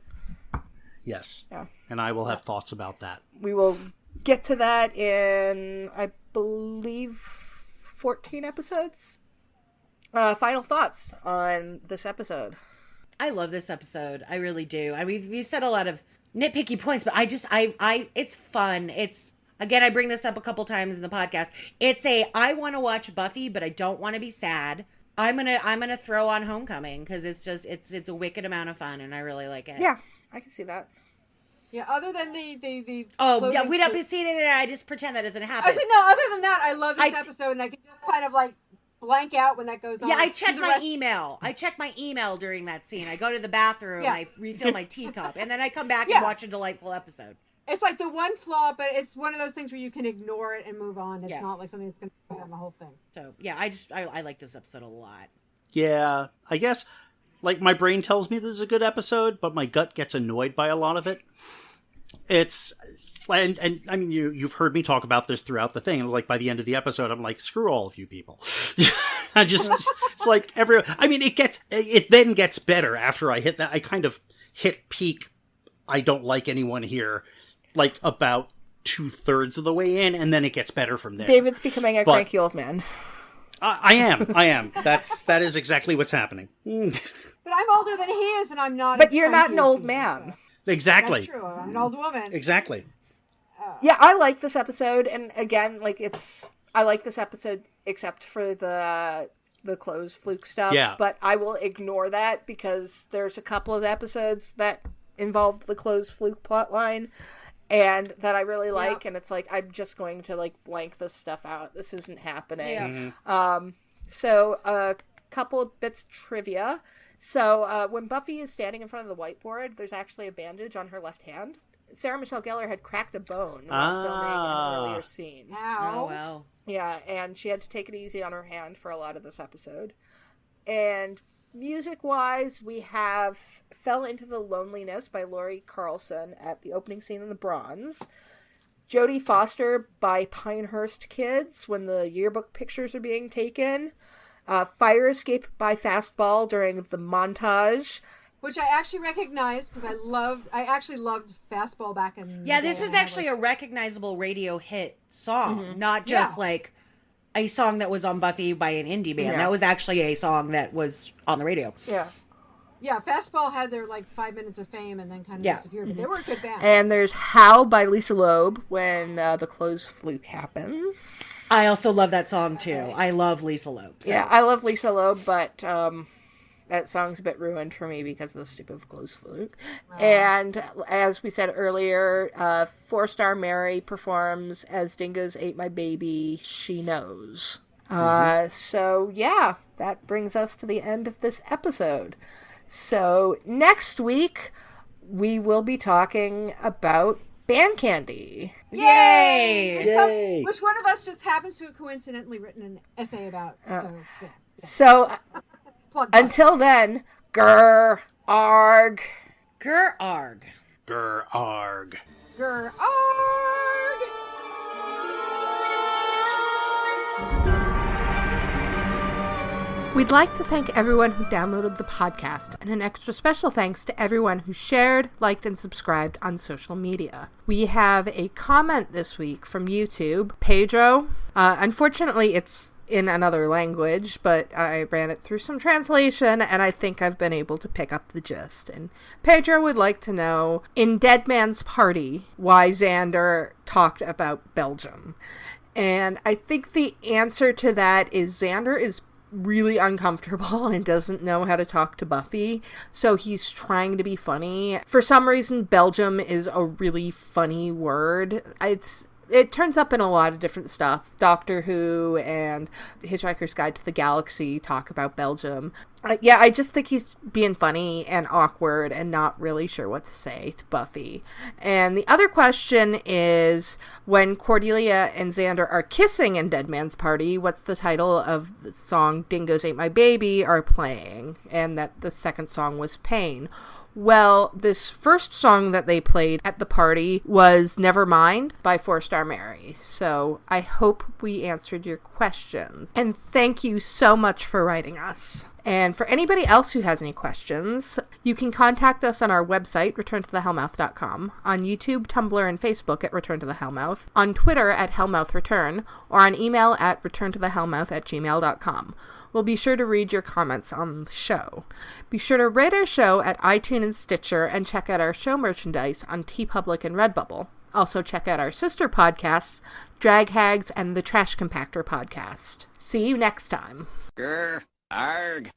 Yes. Yeah. And I will have thoughts about that. We will get to that in, I believe, 14 episodes. Final thoughts on this episode. I love this episode. I really do. We've said a lot of nitpicky points, but it's fun. It's, again, I bring this up a couple times in the podcast. It's I want to watch Buffy, but I don't want to be sad. I'm gonna throw on Homecoming because it's a wicked amount of fun, and I really like it. Yeah, I can see that. Yeah, other than the we don't be seeing it. I just pretend that doesn't happen. I said no. Other than that, I love this episode, and I can just kind of like blank out when that goes on. Yeah, I check my email. I check my email during that scene. I go to the bathroom. I refill my teacup, and then I come back and watch a delightful episode. It's like the one flaw, but it's one of those things where you can ignore it and move on. It's not like something that's going to be on the whole thing. So yeah, I like this episode a lot. Yeah, I guess like my brain tells me this is a good episode, but my gut gets annoyed by a lot of it. It's and I mean you've heard me talk about this throughout the thing. Like by the end of the episode, I'm like, screw all of you people. I just it's like it then gets better after I hit that. I kind of hit peak. I don't like anyone here. Like about 2/3 of the way in, and then it gets better from there. David's becoming a cranky old man. I am. That is exactly what's happening. But I'm older than he is, and I'm not. But you're not an old man. Exactly. That's true. I'm an old woman. Exactly. Yeah, I like this episode, and again, I like this episode except for the clothes fluke stuff. Yeah. But I will ignore that because there's a couple of episodes that involve the clothes fluke plotline. And that I really like, and it's like, I'm just going to, like, blank this stuff out. This isn't happening. Yeah. Mm-hmm. So, a couple of bits of trivia. So, when Buffy is standing in front of the whiteboard, there's actually a bandage on her left hand. Sarah Michelle Gellar had cracked a bone while filming an earlier scene. Ow. Oh, wow. Yeah, and she had to take it easy on her hand for a lot of this episode. And music-wise, we have Fell Into the Loneliness by Laurie Carlson at the opening scene in The Bronze. Jodie Foster by Pinehurst Kids when the yearbook pictures are being taken. Fire Escape by Fastball during the montage. Which I actually recognized because I actually loved Fastball back in Yeah, this was actually a recognizable radio hit song, not just like a song that was on Buffy by an indie band. Yeah. That was actually a song that was on the radio. Yeah. Yeah, Fastball had their like 5 minutes of fame and then kind of disappeared. But they were a good band. And there's How by Lisa Loeb when the clothes fluke happens. I also love that song too. I love Lisa Loeb. So. Yeah, I love Lisa Loeb, but that song's a bit ruined for me because of the stupid clothes fluke. And as we said earlier, 4-Star Mary performs As Dingoes Ate My Baby, She Knows. So yeah, that brings us to the end of this episode. So next week, we will be talking about Band Candy. Yay! Yay! Which one of us just happens to have coincidentally written an essay about. So until then, grr, arg. Grr, arg. Grr, arg. Grr, arg! We'd like to thank everyone who downloaded the podcast, and an extra special thanks to everyone who shared, liked, and subscribed on social media. We have a comment this week from YouTube, Pedro. Unfortunately, it's in another language, but I ran it through some translation, and I think I've been able to pick up the gist. And Pedro would like to know, in Dead Man's Party, why Xander talked about Belgium. And I think the answer to that is Xander is really uncomfortable and doesn't know how to talk to Buffy, so he's trying to be funny. For some reason, Belgium is a really funny word. It turns up in a lot of different stuff. Doctor Who and Hitchhiker's Guide to the Galaxy talk about Belgium. I just think he's being funny and awkward and not really sure what to say to Buffy. And the other question is, when Cordelia and Xander are kissing in Dead Man's Party, what's the title of the song Dingoes Ate My Baby are playing? And that the second song was Pain. Well, this first song that they played at the party was Nevermind by 4-Star Mary. So I hope we answered your questions. And thank you so much for writing us. And for anybody else who has any questions, you can contact us on our website, returntothehellmouth.com, on YouTube, Tumblr, and Facebook at Return to the Hellmouth, on Twitter at HellmouthReturn, or on email at returntothehellmouth@gmail.com. We'll be sure to read your comments on the show. Be sure to rate our show at iTunes and Stitcher, and check out our show merchandise on TeePublic and Redbubble. Also check out our sister podcasts, Drag Hags and the Trash Compactor podcast. See you next time. Grr, arg.